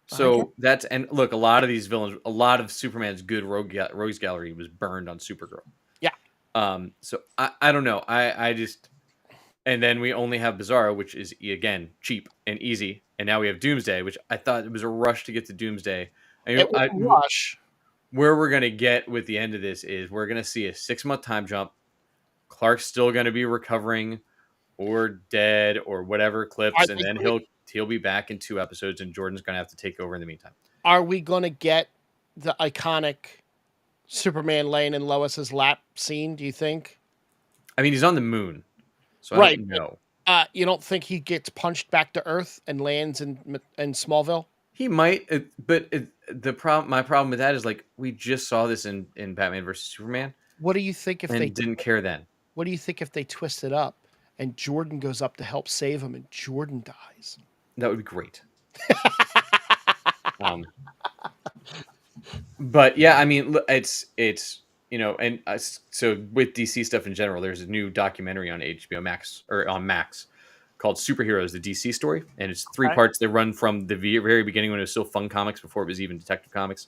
S2: So that's and look, a lot of these villains, a lot of Superman's good rogues gallery was burned on Supergirl.
S1: Yeah.
S2: So I don't know. I just and then we only have Bizarro, which is again cheap and easy, and now we have Doomsday, which I thought it was a rush to get to Doomsday.
S1: It was a rush.
S2: Where we're gonna get with the end of this is we're gonna see a 6-month time jump. Clark's still gonna be recovering or dead or whatever
S1: Are
S2: clips, and
S1: they
S2: then
S1: gonna,
S2: he'll be back in 2 episodes, and Jordan's gonna have to take over in the meantime.
S1: are we going to get the iconic Superman laying in Lois's lap scene? Do you think?
S2: I mean, he's on the moon, so I
S1: Right.
S2: don't know.
S1: You don't think he gets punched back to Earth and lands in Smallville?
S2: He might, my problem with that is like we just saw this in Batman versus Superman,
S1: What do you think if they
S2: and didn't care then.
S1: What do you think if they twist it up and Jordan goes up to help save him and Jordan dies?
S2: That would be great. um, but yeah, I mean, it's and so with DC stuff in general, there's a new documentary on HBO Max or on Max called Superheroes: The DC Story, and it's 3
S1: Okay.
S2: parts. They run from the very beginning when it was still Fun Comics before it was even Detective Comics,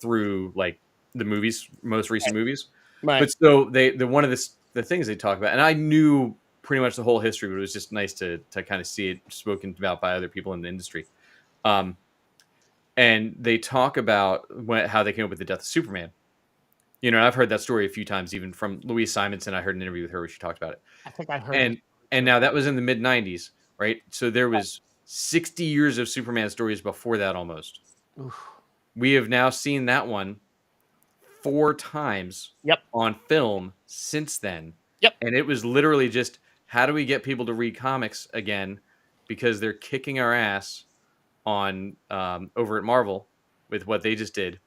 S2: through like the movies, most recent movies.
S1: Right.
S2: But so the one of the things they talk about, and I knew pretty much the whole history, but it was just nice to kind of see it spoken about by other people in the industry. And they talk about how they came up with the death of Superman. And I've heard that story a few times, even from Louise Simonson. I heard an interview with her where she talked about it.
S1: I think I heard
S2: And
S1: that.
S2: now that was in the mid '90s, right? So there was 60 years of Superman stories before that almost.
S1: Oof.
S2: We have now seen that one 4 times
S1: Yep.
S2: on film since then.
S1: Yep.
S2: And it was literally just, how do we get people to read comics again? Because they're kicking our ass on over at Marvel with what they just did,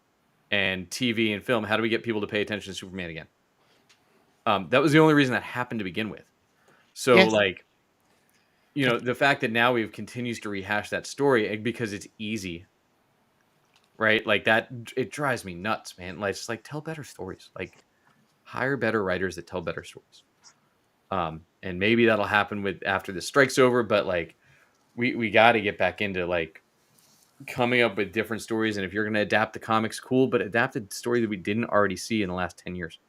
S2: and TV and film. How do we get people to pay attention to Superman again? That was the only reason that happened to begin with. So
S1: Yes.
S2: like, the fact that now we've continues to rehash that story because it's easy, right? Like that, it drives me nuts, man. Like, just like tell better stories, like hire better writers that tell better stories. And maybe that'll happen with after the strike's over, but like we got to get back into like coming up with different stories. And if you're going to adapt the comics, cool, but adapt a story that we didn't already see in the last 10 years,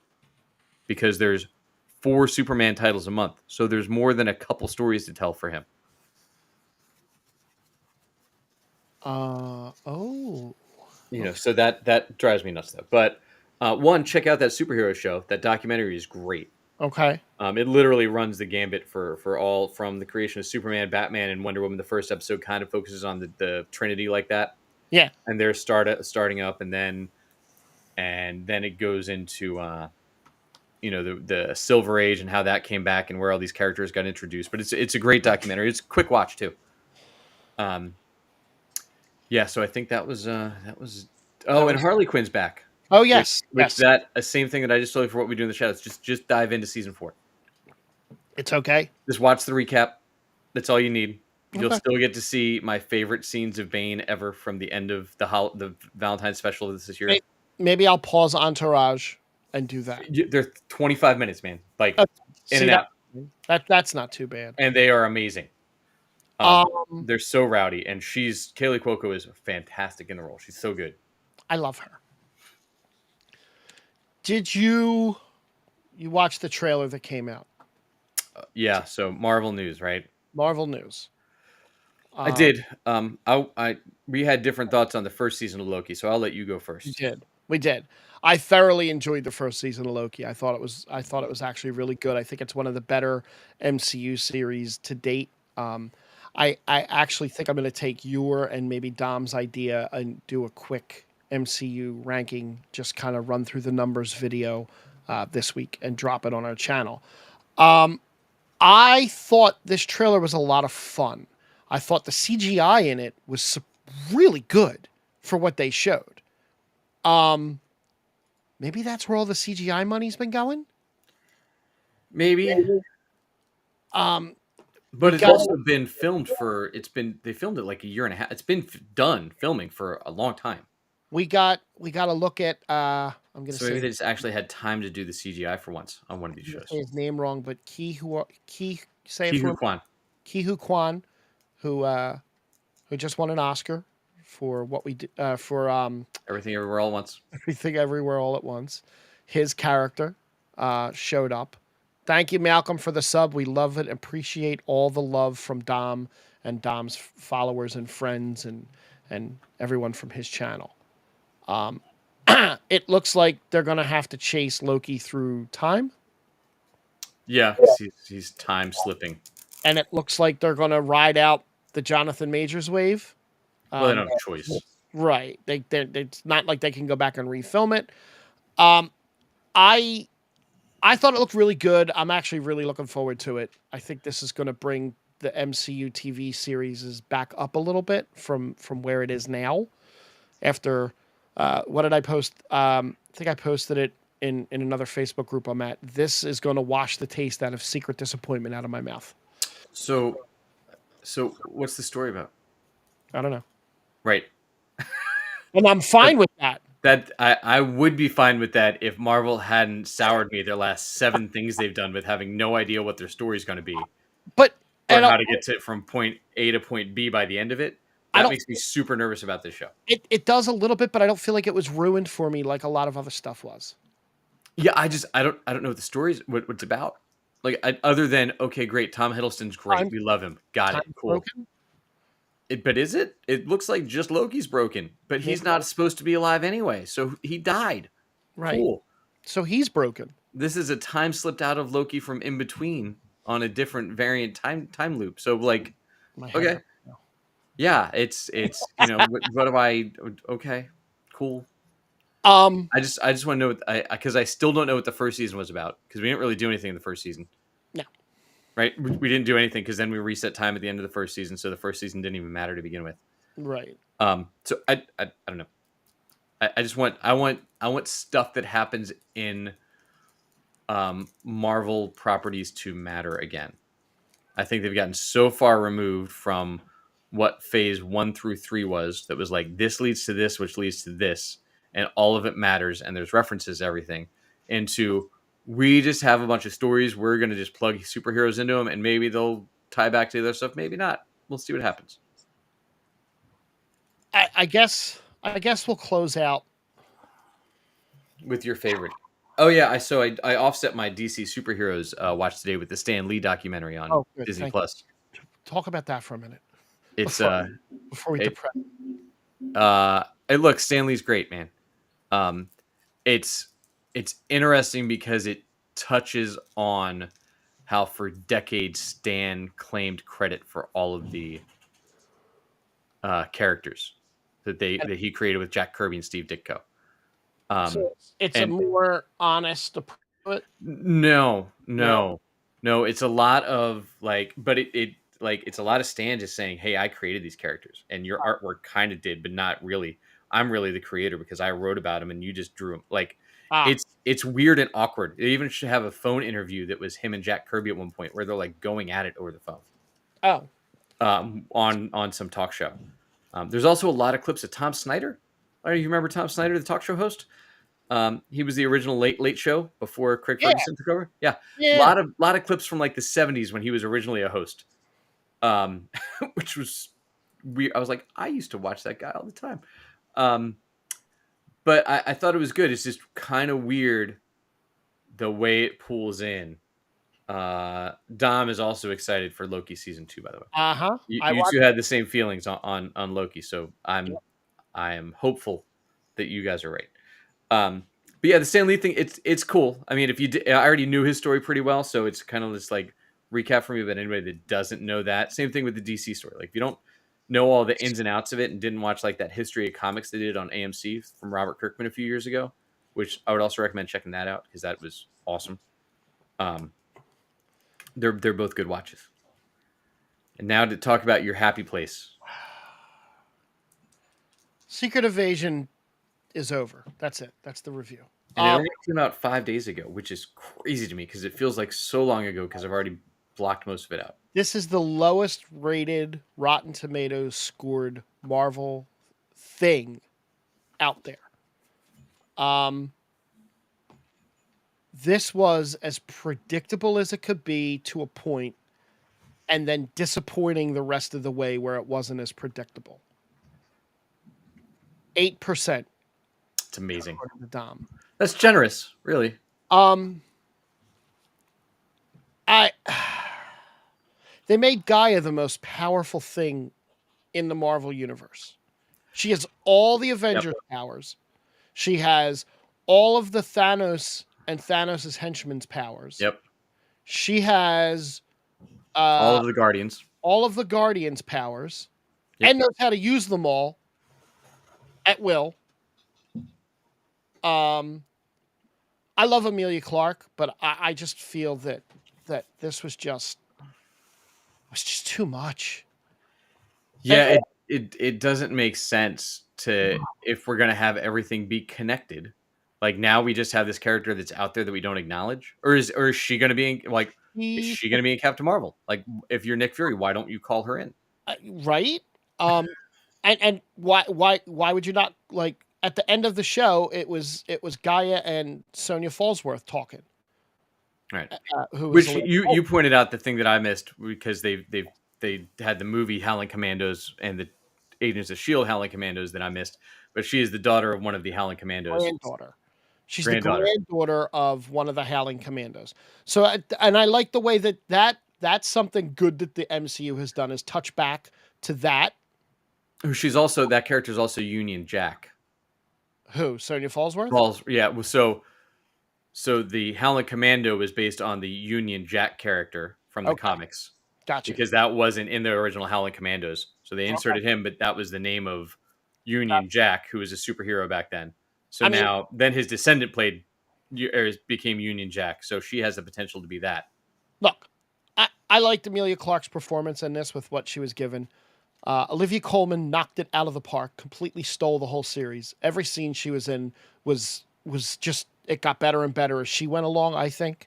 S2: because there's 4 Superman titles a month. So there's more than a couple stories to tell for him.
S1: Oh.
S2: So that drives me nuts though. But one, check out that superhero show. That documentary is great.
S1: Okay.
S2: It literally runs the gambit for all from the creation of Superman, Batman, and Wonder Woman. The first episode kind of focuses on the Trinity like that.
S1: Yeah.
S2: And they're starting up, and then it goes into the Silver Age and how that came back and where all these characters got introduced. But it's a great documentary. It's a quick watch too. Yeah, so I think that was and Harley Quinn's back.
S1: Oh yes.
S2: Which
S1: Yes.
S2: that same thing that I just told you for What We Do in the Shadows. Just dive into season 4.
S1: It's okay.
S2: Just watch the recap. That's all you need. You'll
S1: Okay.
S2: still get to see my favorite scenes of Bane ever from the end of the Valentine's special this year.
S1: Maybe I'll pause Entourage and do that.
S2: They're 25 minutes, man. Like in
S1: See,
S2: and out.
S1: that's not too bad.
S2: And they are amazing. They're so rowdy, and Kaylee Cuoco is fantastic in the role. She's so good.
S1: I love her. Did you watch the trailer that came out?
S2: Yeah, so Marvel news, right?
S1: Marvel News.
S2: I did. We had different thoughts on the first season of Loki, so I'll let you go first.
S1: We did. I thoroughly enjoyed the first season of Loki. I thought it was actually really good. I think it's one of the better MCU series to date. I actually think I'm going to take your and maybe Dom's idea and do a quick MCU ranking, just kind of run through the numbers video this week and drop it on our channel. I thought this trailer was a lot of fun. I thought the CGI in it was really good for what they showed. Um, Maybe that's where all the CGI money's been going.
S2: Maybe,
S1: Um, we
S2: but it's
S1: got
S2: also been filmed for. They filmed it like a year and a half. It's been done filming for a long time.
S1: we got to look at. I'm gonna
S2: So maybe
S1: say
S2: they just actually had time to do the CGI for once on one of these
S1: I'm gonna
S2: shows.
S1: say his name wrong, but Ki say it
S2: Ki
S1: for
S2: Hu
S1: him.
S2: Kwan.
S1: Ki Hu Kwan, who just won an Oscar for what we did for
S2: Everything Everywhere All at Once.
S1: Everything Everywhere All at Once. His character showed up. Thank you, Malcolm, for the sub. We love it. Appreciate all the love from Dom and Dom's followers and friends and everyone from his channel. Um, it looks like they're gonna have to chase Loki through time,
S2: Yeah, because he's time slipping.
S1: and it looks like they're gonna ride out the Jonathan Majors wave.
S2: Well, they
S1: Um,
S2: don't have a choice.
S1: right. It's not like they can go back and refilm it. Um, I I thought it looked really good. I'm actually really looking forward to it. I think this is going to bring the MCU TV series back up a little bit from where it is now. After what did I post? I think I posted it in another Facebook group I'm at. This is going to wash the taste out of Secret Disappointment out of my mouth.
S2: So, what's the story about?
S1: I don't know,
S2: Right.
S1: and I'm fine with that.
S2: That I would be fine with that if Marvel hadn't soured me their last 7 things they've done with having no idea what their story's going to be
S1: But
S2: or
S1: and
S2: how to get to from point A to point B by the end of it.
S1: I
S2: That
S1: don't.
S2: makes me super nervous about this show.
S1: It does a little bit, but I don't feel like it was ruined for me like a lot of other stuff was.
S2: Yeah, I don't know what the story's what it's about. Like other than okay, great, Tom Hiddleston's great,
S1: Time
S2: we love him, got it,
S1: Time's
S2: cool.
S1: broken.
S2: But is it? It looks like just Loki's broken, but
S1: Maybe
S2: he's not supposed to be alive anyway, so he died.
S1: right.
S2: Cool.
S1: So he's broken.
S2: This is a time slipped out of Loki from in between on a different variant time loop. So like,
S1: My head
S2: okay,
S1: hurts now.
S2: yeah, it's what do I? Okay, cool.
S1: Um,
S2: I just want to know what because I still don't know what the first season was about because we didn't really do anything in the first season,
S1: no,
S2: right? We didn't do anything because then we reset time at the end of the first season, so the first season didn't even matter to begin with.
S1: right.
S2: So I don't know. I just want I want stuff that happens in Marvel properties to matter again. I think they've gotten so far removed from what phase 1 through 3 was that was like this leads to this, which leads to this, and all of it matters, and there's references to everything. Into we just have a bunch of stories. We're gonna just plug superheroes into them, and maybe they'll tie back to the other stuff. Maybe not. We'll see what happens.
S1: I guess we'll close out.
S2: With your favorite. Oh yeah, I offset my DC superheroes watch today with the Stan Lee documentary on
S1: Oh, good.
S2: Disney
S1: Thank you.
S2: Plus.
S1: Talk about that for a minute
S2: It's
S1: before before we
S2: it
S1: depress.
S2: it look Stan Lee's great, man. Um it's interesting because it touches on how for decades Stan claimed credit for all of the characters that he created with Jack Kirby and Steve Ditko. Um
S1: So it's a
S2: and
S1: more honest approach.
S2: No,
S1: No,
S2: no, no. It's a lot of like, but it like it's a lot of Stan just saying, "Hey, I created these characters, and your artwork kind of did, but not really. I'm really the creator because I wrote about them, and you just drew them." Like,
S1: ah,
S2: it's weird and awkward. They even should have a phone interview that was him and Jack Kirby at one point where they're like going at it over the phone
S1: oh,
S2: on some talk show. There's also a lot of clips of Tom Snyder. I don't know if you remember Tom Snyder, the talk show host. He was the original Late Show before Craig
S1: yeah,
S2: Ferguson took over. Yeah,
S1: yeah.
S2: lot of clips from like the '70s when he was originally a host, um, which was weird. I was like, I used to watch that guy all the time, um, but I thought it was good. It's just kind of weird the way it pulls in. Dom is also excited for Loki season 2. By the way,
S1: Uh huh. I
S2: you
S1: watched.
S2: two had the same feelings on Loki, so
S1: Yep.
S2: I am hopeful that you guys are right. But yeah, the Stan Lee thing, it's cool. I mean, if you I already knew his story pretty well, so it's kind of this like recap for me. But anybody that doesn't know that, same thing with the DC story. Like if you don't know all the ins and outs of it and didn't watch like that history of comics they did on AMC from Robert Kirkman a few years ago, which I would also recommend checking that out because that was awesome. Um, they're both good watches. And now to talk about your happy place.
S1: Secret Invasion is over. That's it. That's the review.
S2: And it only came out 5 days ago, which is crazy to me because it feels like so long ago because I've already blocked most of it out.
S1: This is the lowest rated Rotten Tomatoes scored Marvel thing out there. This was as predictable as it could be to a point, and then disappointing the rest of the way where it wasn't as predictable. 8%.
S2: It's amazing.
S1: The Dom.
S2: That's generous, really.
S1: They made Gaia the most powerful thing in the Marvel universe. She has all the Avengers powers. She has all of the Thanos and Thanos' henchmen's powers.
S2: Yep.
S1: She has
S2: all of the Guardians.
S1: All of the Guardians' powers. Yep. And knows how to use them all at will. I love Emilia Clarke, but I just feel that this was just too much.
S2: Yeah, it doesn't make sense to if we're gonna have everything be connected. Like now we just have this character that's out there that we don't acknowledge, or is she gonna be is she gonna be in Captain Marvel? Like if you're Nick Fury, why don't you call her in?
S1: Right? And why would you not like? At the end of the show, it was Gaia and Sonya Falsworth talking.
S2: Right. Which you pointed out the thing that I missed because they had the movie Howling Commandos and the Agents of S.H.I.E.L.D. Howling Commandos that I missed, but she is the daughter of one of the Howling Commandos.
S1: Granddaughter. She's the granddaughter of one of the Howling Commandos. So, and I like the way that's something good that the MCU has done is touch back to that.
S2: She's also, that character is also Union Jack.
S1: Who? Sonya Falsworth?
S2: Yeah. So the Howling Commando is based on the Union Jack character from the comics.
S1: Gotcha.
S2: Because that wasn't in the original Howling Commandos. So they inserted him, but that was the name of Union Jack, who was a superhero back then. So then his descendant became Union Jack. So she has the potential to be that.
S1: Look, I liked Emilia Clarke's performance in this with what she was given. Olivia Colman knocked it out of the park, completely stole the whole series. Every scene she was in was just, it got better and better as she went along, I think.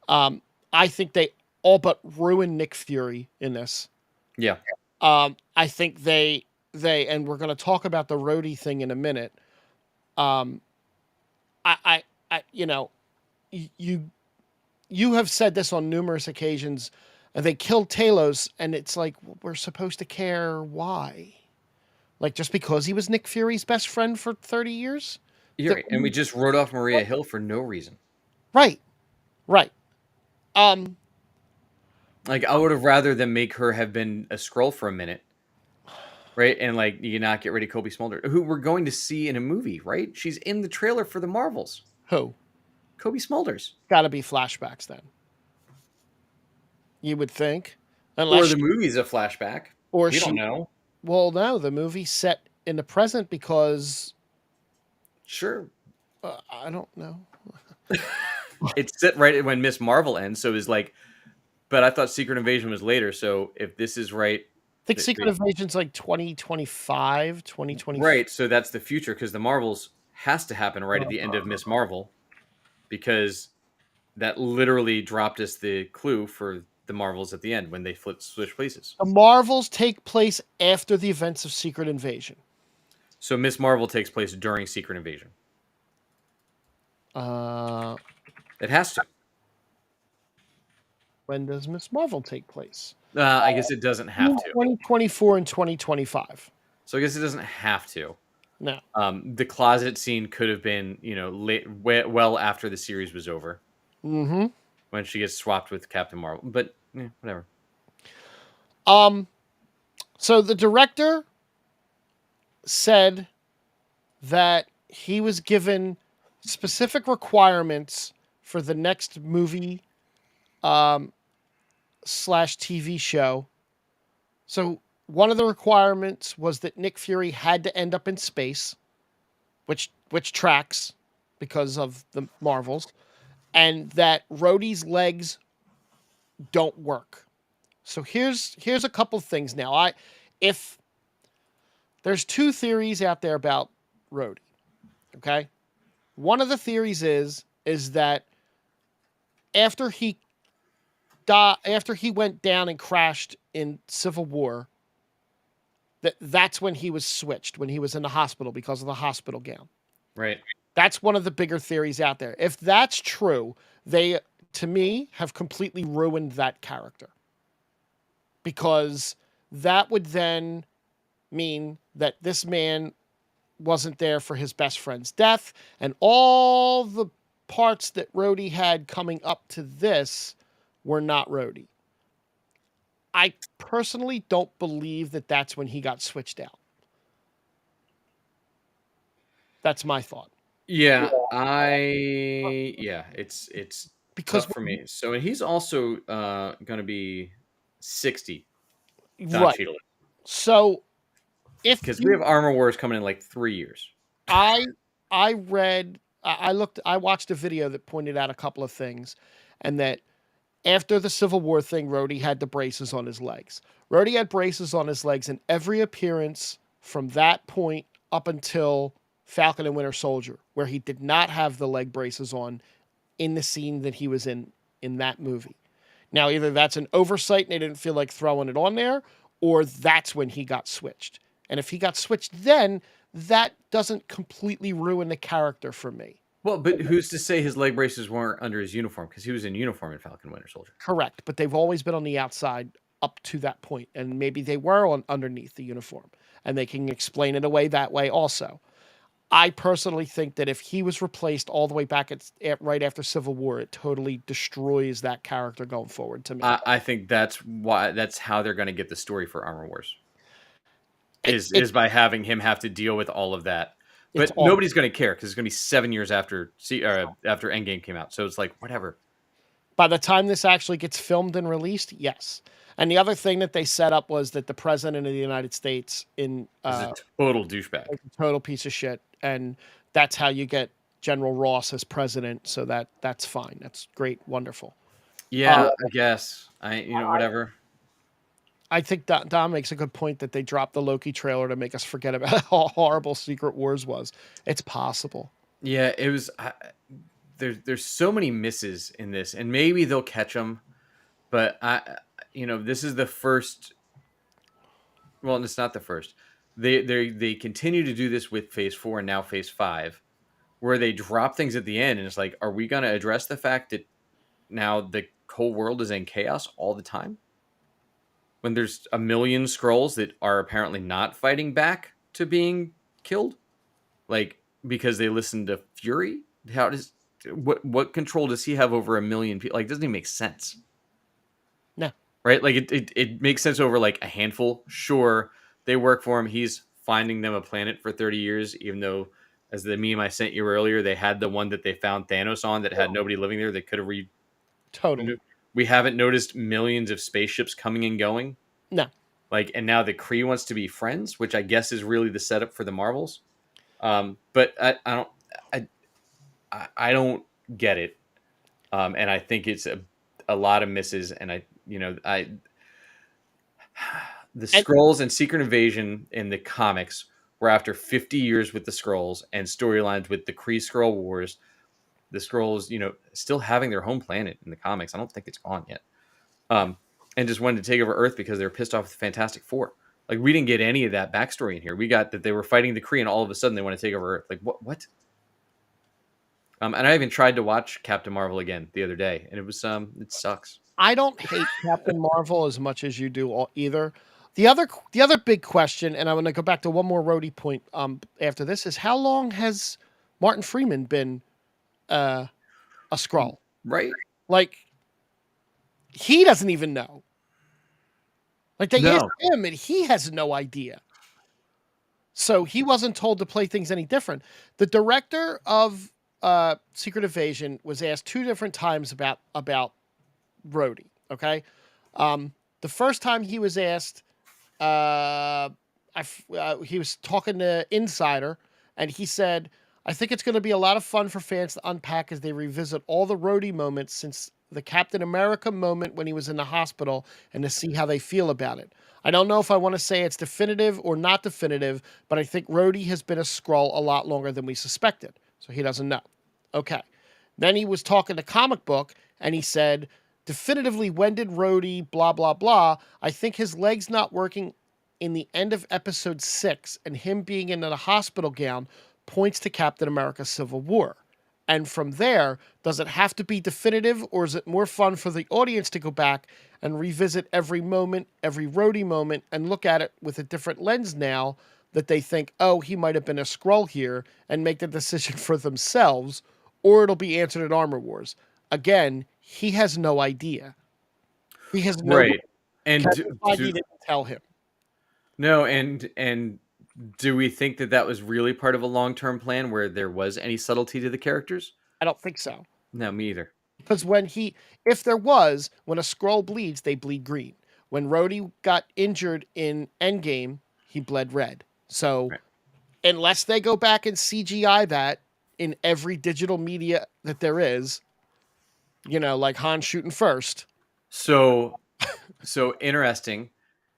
S1: I think they all but ruined Nick Fury in this.
S2: Yeah.
S1: I think they and we're going to talk about the Rhodey thing in a minute. You have said this on numerous occasions. They killed Talos, and it's like, we're supposed to care why? Like, just because he was Nick Fury's best friend for 30 years?
S2: You're right. And we just wrote off Maria Hill for no reason.
S1: Right.
S2: Like, I would have rather them make her have been a Skrull for a minute. Right? And, like, you not get rid of Kobe Smulders, who we're going to see in a movie, right? She's in the trailer for the Marvels.
S1: Who?
S2: Kobe Smulders.
S1: Got to be flashbacks then. You would think.
S2: Or the movie's a flashback.
S1: Or
S2: we don't know.
S1: Well, no, the movie's set in the present because...
S2: Sure.
S1: I don't know.
S2: It's set right when Miss Marvel ends, so it's like... But I thought Secret Invasion was later, so if this is right...
S1: I think Secret Invasion's like 2025, 2020.
S2: Right, so that's the future, because the Marvels has to happen right at the end of Miss Marvel, because that literally dropped us the clue for the Marvels at the end when they switch places.
S1: The Marvels take place after the events of Secret Invasion.
S2: So Miss Marvel takes place during Secret Invasion. It has to.
S1: When does Miss Marvel take place?
S2: I guess it doesn't have to.
S1: 2024 and 2025.
S2: So I guess it doesn't have to.
S1: No.
S2: The closet scene could have been, well after the series was over.
S1: Mm-hmm.
S2: When she gets swapped with Captain Marvel. But, whatever.
S1: So the director said that he was given specific requirements for the next movie slash TV show. So one of the requirements was that Nick Fury had to end up in space, which tracks. because of the Marvels, and that Rhodey's legs don't work. So here's a couple things now. If there's two theories out there about Rhodey, okay? One of the theories is that after he after he went down and crashed in Civil War, that's when he was switched, when he was in the hospital because of the hospital gown.
S2: Right.
S1: That's one of the bigger theories out there. If that's true, they, to me, have completely ruined that character. Because that would then mean that this man wasn't there for his best friend's death, and all the parts that Rhodey had coming up to this were not Rhodey. I personally don't believe that that's when he got switched out. That's my thought.
S2: Yeah, it's
S1: Because
S2: tough for me. So and he's also gonna be 60, Don
S1: right.
S2: Cheadle.
S1: So if
S2: Because we
S1: you
S2: have Armor Wars coming in like 3 years.
S1: I I read I watched a video that pointed out a couple of things, and that after the Civil War thing, Rhodey had the braces on his legs. Rhodey had braces on his legs in every appearance from that point up until Falcon and Winter Soldier, where he did not have the leg braces on in the scene that he was in that movie. Now, either that's an oversight and they didn't feel like throwing it on there, or that's when he got switched. And if he got switched then, that doesn't completely ruin the character for me.
S2: Well, but who's to say his leg braces weren't under his uniform? Because he was in uniform in Falcon Winter Soldier.
S1: Correct, but they've always been on the outside up to that point, and maybe they were on underneath the uniform, and they can explain it away that way also. I personally think that if he was replaced all the way back right after Civil War, it totally destroys that character going forward to me.
S2: I think that's how they're going to get the story for Armor Wars. Is
S1: It,
S2: by having him have to deal with all of that.
S1: it's
S2: But
S1: all
S2: nobody's going to care because it's going to be 7 years after after Endgame came out. So it's like whatever.
S1: by the time this actually gets filmed and released, yes. And the other thing that they set up was that the president of the United States
S2: Is a total douchebag.
S1: a total piece of shit, and that's how you get General Ross as president. So that's fine. That's great, wonderful.
S2: Yeah, I guess. Whatever.
S1: I think Dom makes a good point that they dropped the Loki trailer to make us forget about how horrible Secret Wars was. It's possible.
S2: Yeah, it was. There's so many misses in this, and maybe they'll catch them. But this is the first. Well, it's not the first. They continue to do this with Phase 4 and now Phase 5, where they drop things at the end, and it's like, are we going to address the fact that now the whole world is in chaos all the time? When there's a million Skrulls that are apparently not fighting back to being killed, like because they listen to Fury. What control does he have over a million people? Like, it doesn't even make sense.
S1: No.
S2: Right? Like it makes sense over like a handful. Sure, they work for him. He's finding them a planet for 30 years, even though, as the meme I sent you earlier, they had the one that they found Thanos on that had nobody living there. They could have
S1: Totally.
S2: We haven't noticed millions of spaceships coming and going.
S1: No.
S2: Like, and now the Kree wants to be friends, which I guess is really the setup for the Marvels. But I don't get it. And I think it's a lot of misses. And the Skrulls and Secret Invasion in the comics were after 50 years with the Skrulls and storylines with the Kree Skrull Wars. The Skrulls, still having their home planet in the comics. I don't think it's gone yet. And just wanted to take over Earth because they were pissed off with the Fantastic Four. Like, we didn't get any of that backstory in here. We got that they were fighting the Kree, and all of a sudden they want to take over Earth. Like, what? And I even tried to watch Captain Marvel again the other day, and it was it sucks.
S1: I don't hate Captain Marvel as much as you do either. The other big question, and I'm going to go back to one more Rhodey point after this, is how long has Martin Freeman been a Skrull?
S2: Right?
S1: Like, he doesn't even know. Like, they asked him, and he has no idea. So he wasn't told to play things any different. The director of Secret Invasion was asked 2 different times about Rhodey. Okay, the first time he was asked, he was talking to Insider, and he said, I think it's going to be a lot of fun for fans to unpack as they revisit all the Rhodey moments since the Captain America moment when he was in the hospital and to see how they feel about it. I don't know if I want to say it's definitive or not definitive, but I think Rhodey has been a Skrull a lot longer than we suspected, so he doesn't know. Okay. Then he was talking to Comic Book and he said, definitively, when did Rhodey, blah, blah, blah. I think his leg's not working in the end of episode 6 and him being in a hospital gown points to Captain America Civil War. And from there, does it have to be definitive or is it more fun for the audience to go back and revisit every moment, every Rhodey moment, and look at it with a different lens now that they think, oh, he might have been a Skrull here and make the decision for themselves, or it'll be answered in Armor Wars. Again, he has no idea. He has no
S2: Right. And
S1: Kevin Feige didn't tell him.
S2: no, and do we think that that was really part of a long-term plan where there was any subtlety to the characters?
S1: I don't think so.
S2: No, me either.
S1: Because if there was, when a Skrull bleeds, they bleed green. When Rhodey got injured in Endgame, he bled red. So
S2: Right.
S1: unless they go back and CGI that in every digital media that there is, like Han shooting first.
S2: So interesting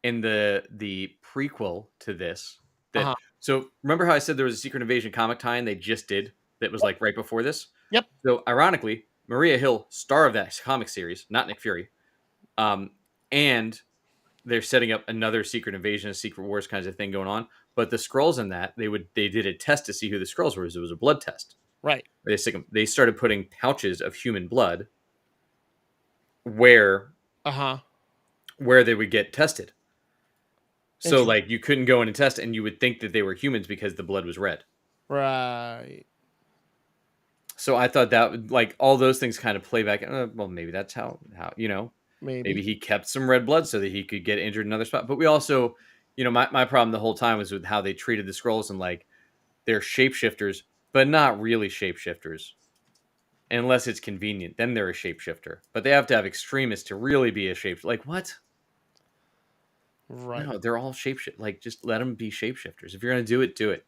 S2: in the prequel to this that
S1: Uh-huh.
S2: so remember how I said there was a Secret Invasion comic tie-in they just did that was like right before this?
S1: Yep.
S2: So ironically, Maria Hill, star of that comic series, not Nick Fury, and they're setting up another Secret Invasion, Secret Wars kinds of thing going on. But the Skrulls in that they did a test to see who the Skrulls were. It was a blood test.
S1: Right.
S2: They started putting pouches of human blood where
S1: Uh-huh.
S2: they would get tested. So like you couldn't go in and test, and you would think that they were humans because the blood was red.
S1: Right.
S2: So I thought that like all those things kind of play back. Well, maybe that's how maybe he kept some red blood so that he could get injured in another spot. But we also, my problem the whole time was with how they treated the Skrulls and like they're shapeshifters, but not really shapeshifters. Unless it's convenient, then they're a shapeshifter. But they have to have extremists to really be a shapeshifter. Like what?
S1: Right.
S2: No, they're all shapeshifters. Like just let them be shapeshifters. If you're gonna do it, do it.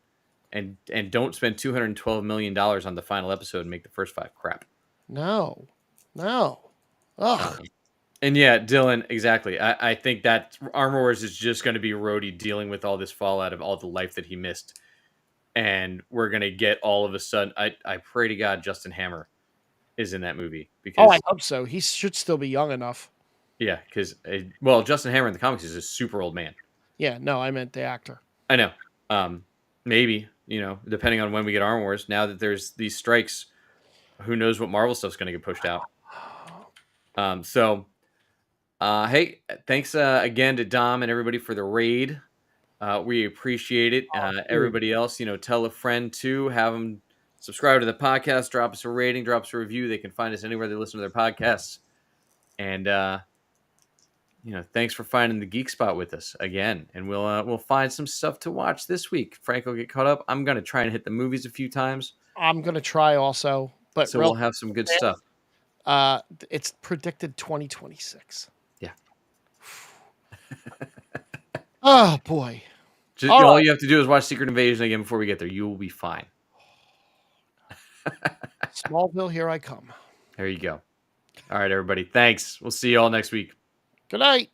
S2: And don't spend $212 million on the final episode and make the first 5 crap.
S1: No. Ugh.
S2: And yeah, Dylan, exactly. I think that Armor Wars is just going to be Rhodey dealing with all this fallout of all the life that he missed. And we're going to get all of a sudden, I pray to God Justin Hammer is in that movie. Because,
S1: I hope so. He should still be young enough.
S2: Yeah, because, Justin Hammer in the comics is a super old man.
S1: Yeah, no, I meant the actor.
S2: I know. Maybe, depending on when we get Armor Wars, now that there's these strikes, who knows what Marvel stuff's going to get pushed out. Hey, thanks again to Dom and everybody for the raid. We appreciate it. Everybody else, tell a friend too. Have them subscribe to the podcast. Drop us a rating. Drop us a review. They can find us anywhere they listen to their podcasts. And thanks for finding the Geek Spot with us again. And we'll find some stuff to watch this week. Frank will get caught up. I'm gonna try and hit the movies a few times.
S1: I'm gonna try also, but
S2: so we'll have some good stuff.
S1: It's predicted 2026.
S2: Yeah.
S1: Oh boy.
S2: All you have to do is watch Secret Invasion again before we get there. You will be fine.
S1: Smallville, here I come.
S2: There you go. All right, everybody. Thanks. We'll see you all next week.
S1: Good night.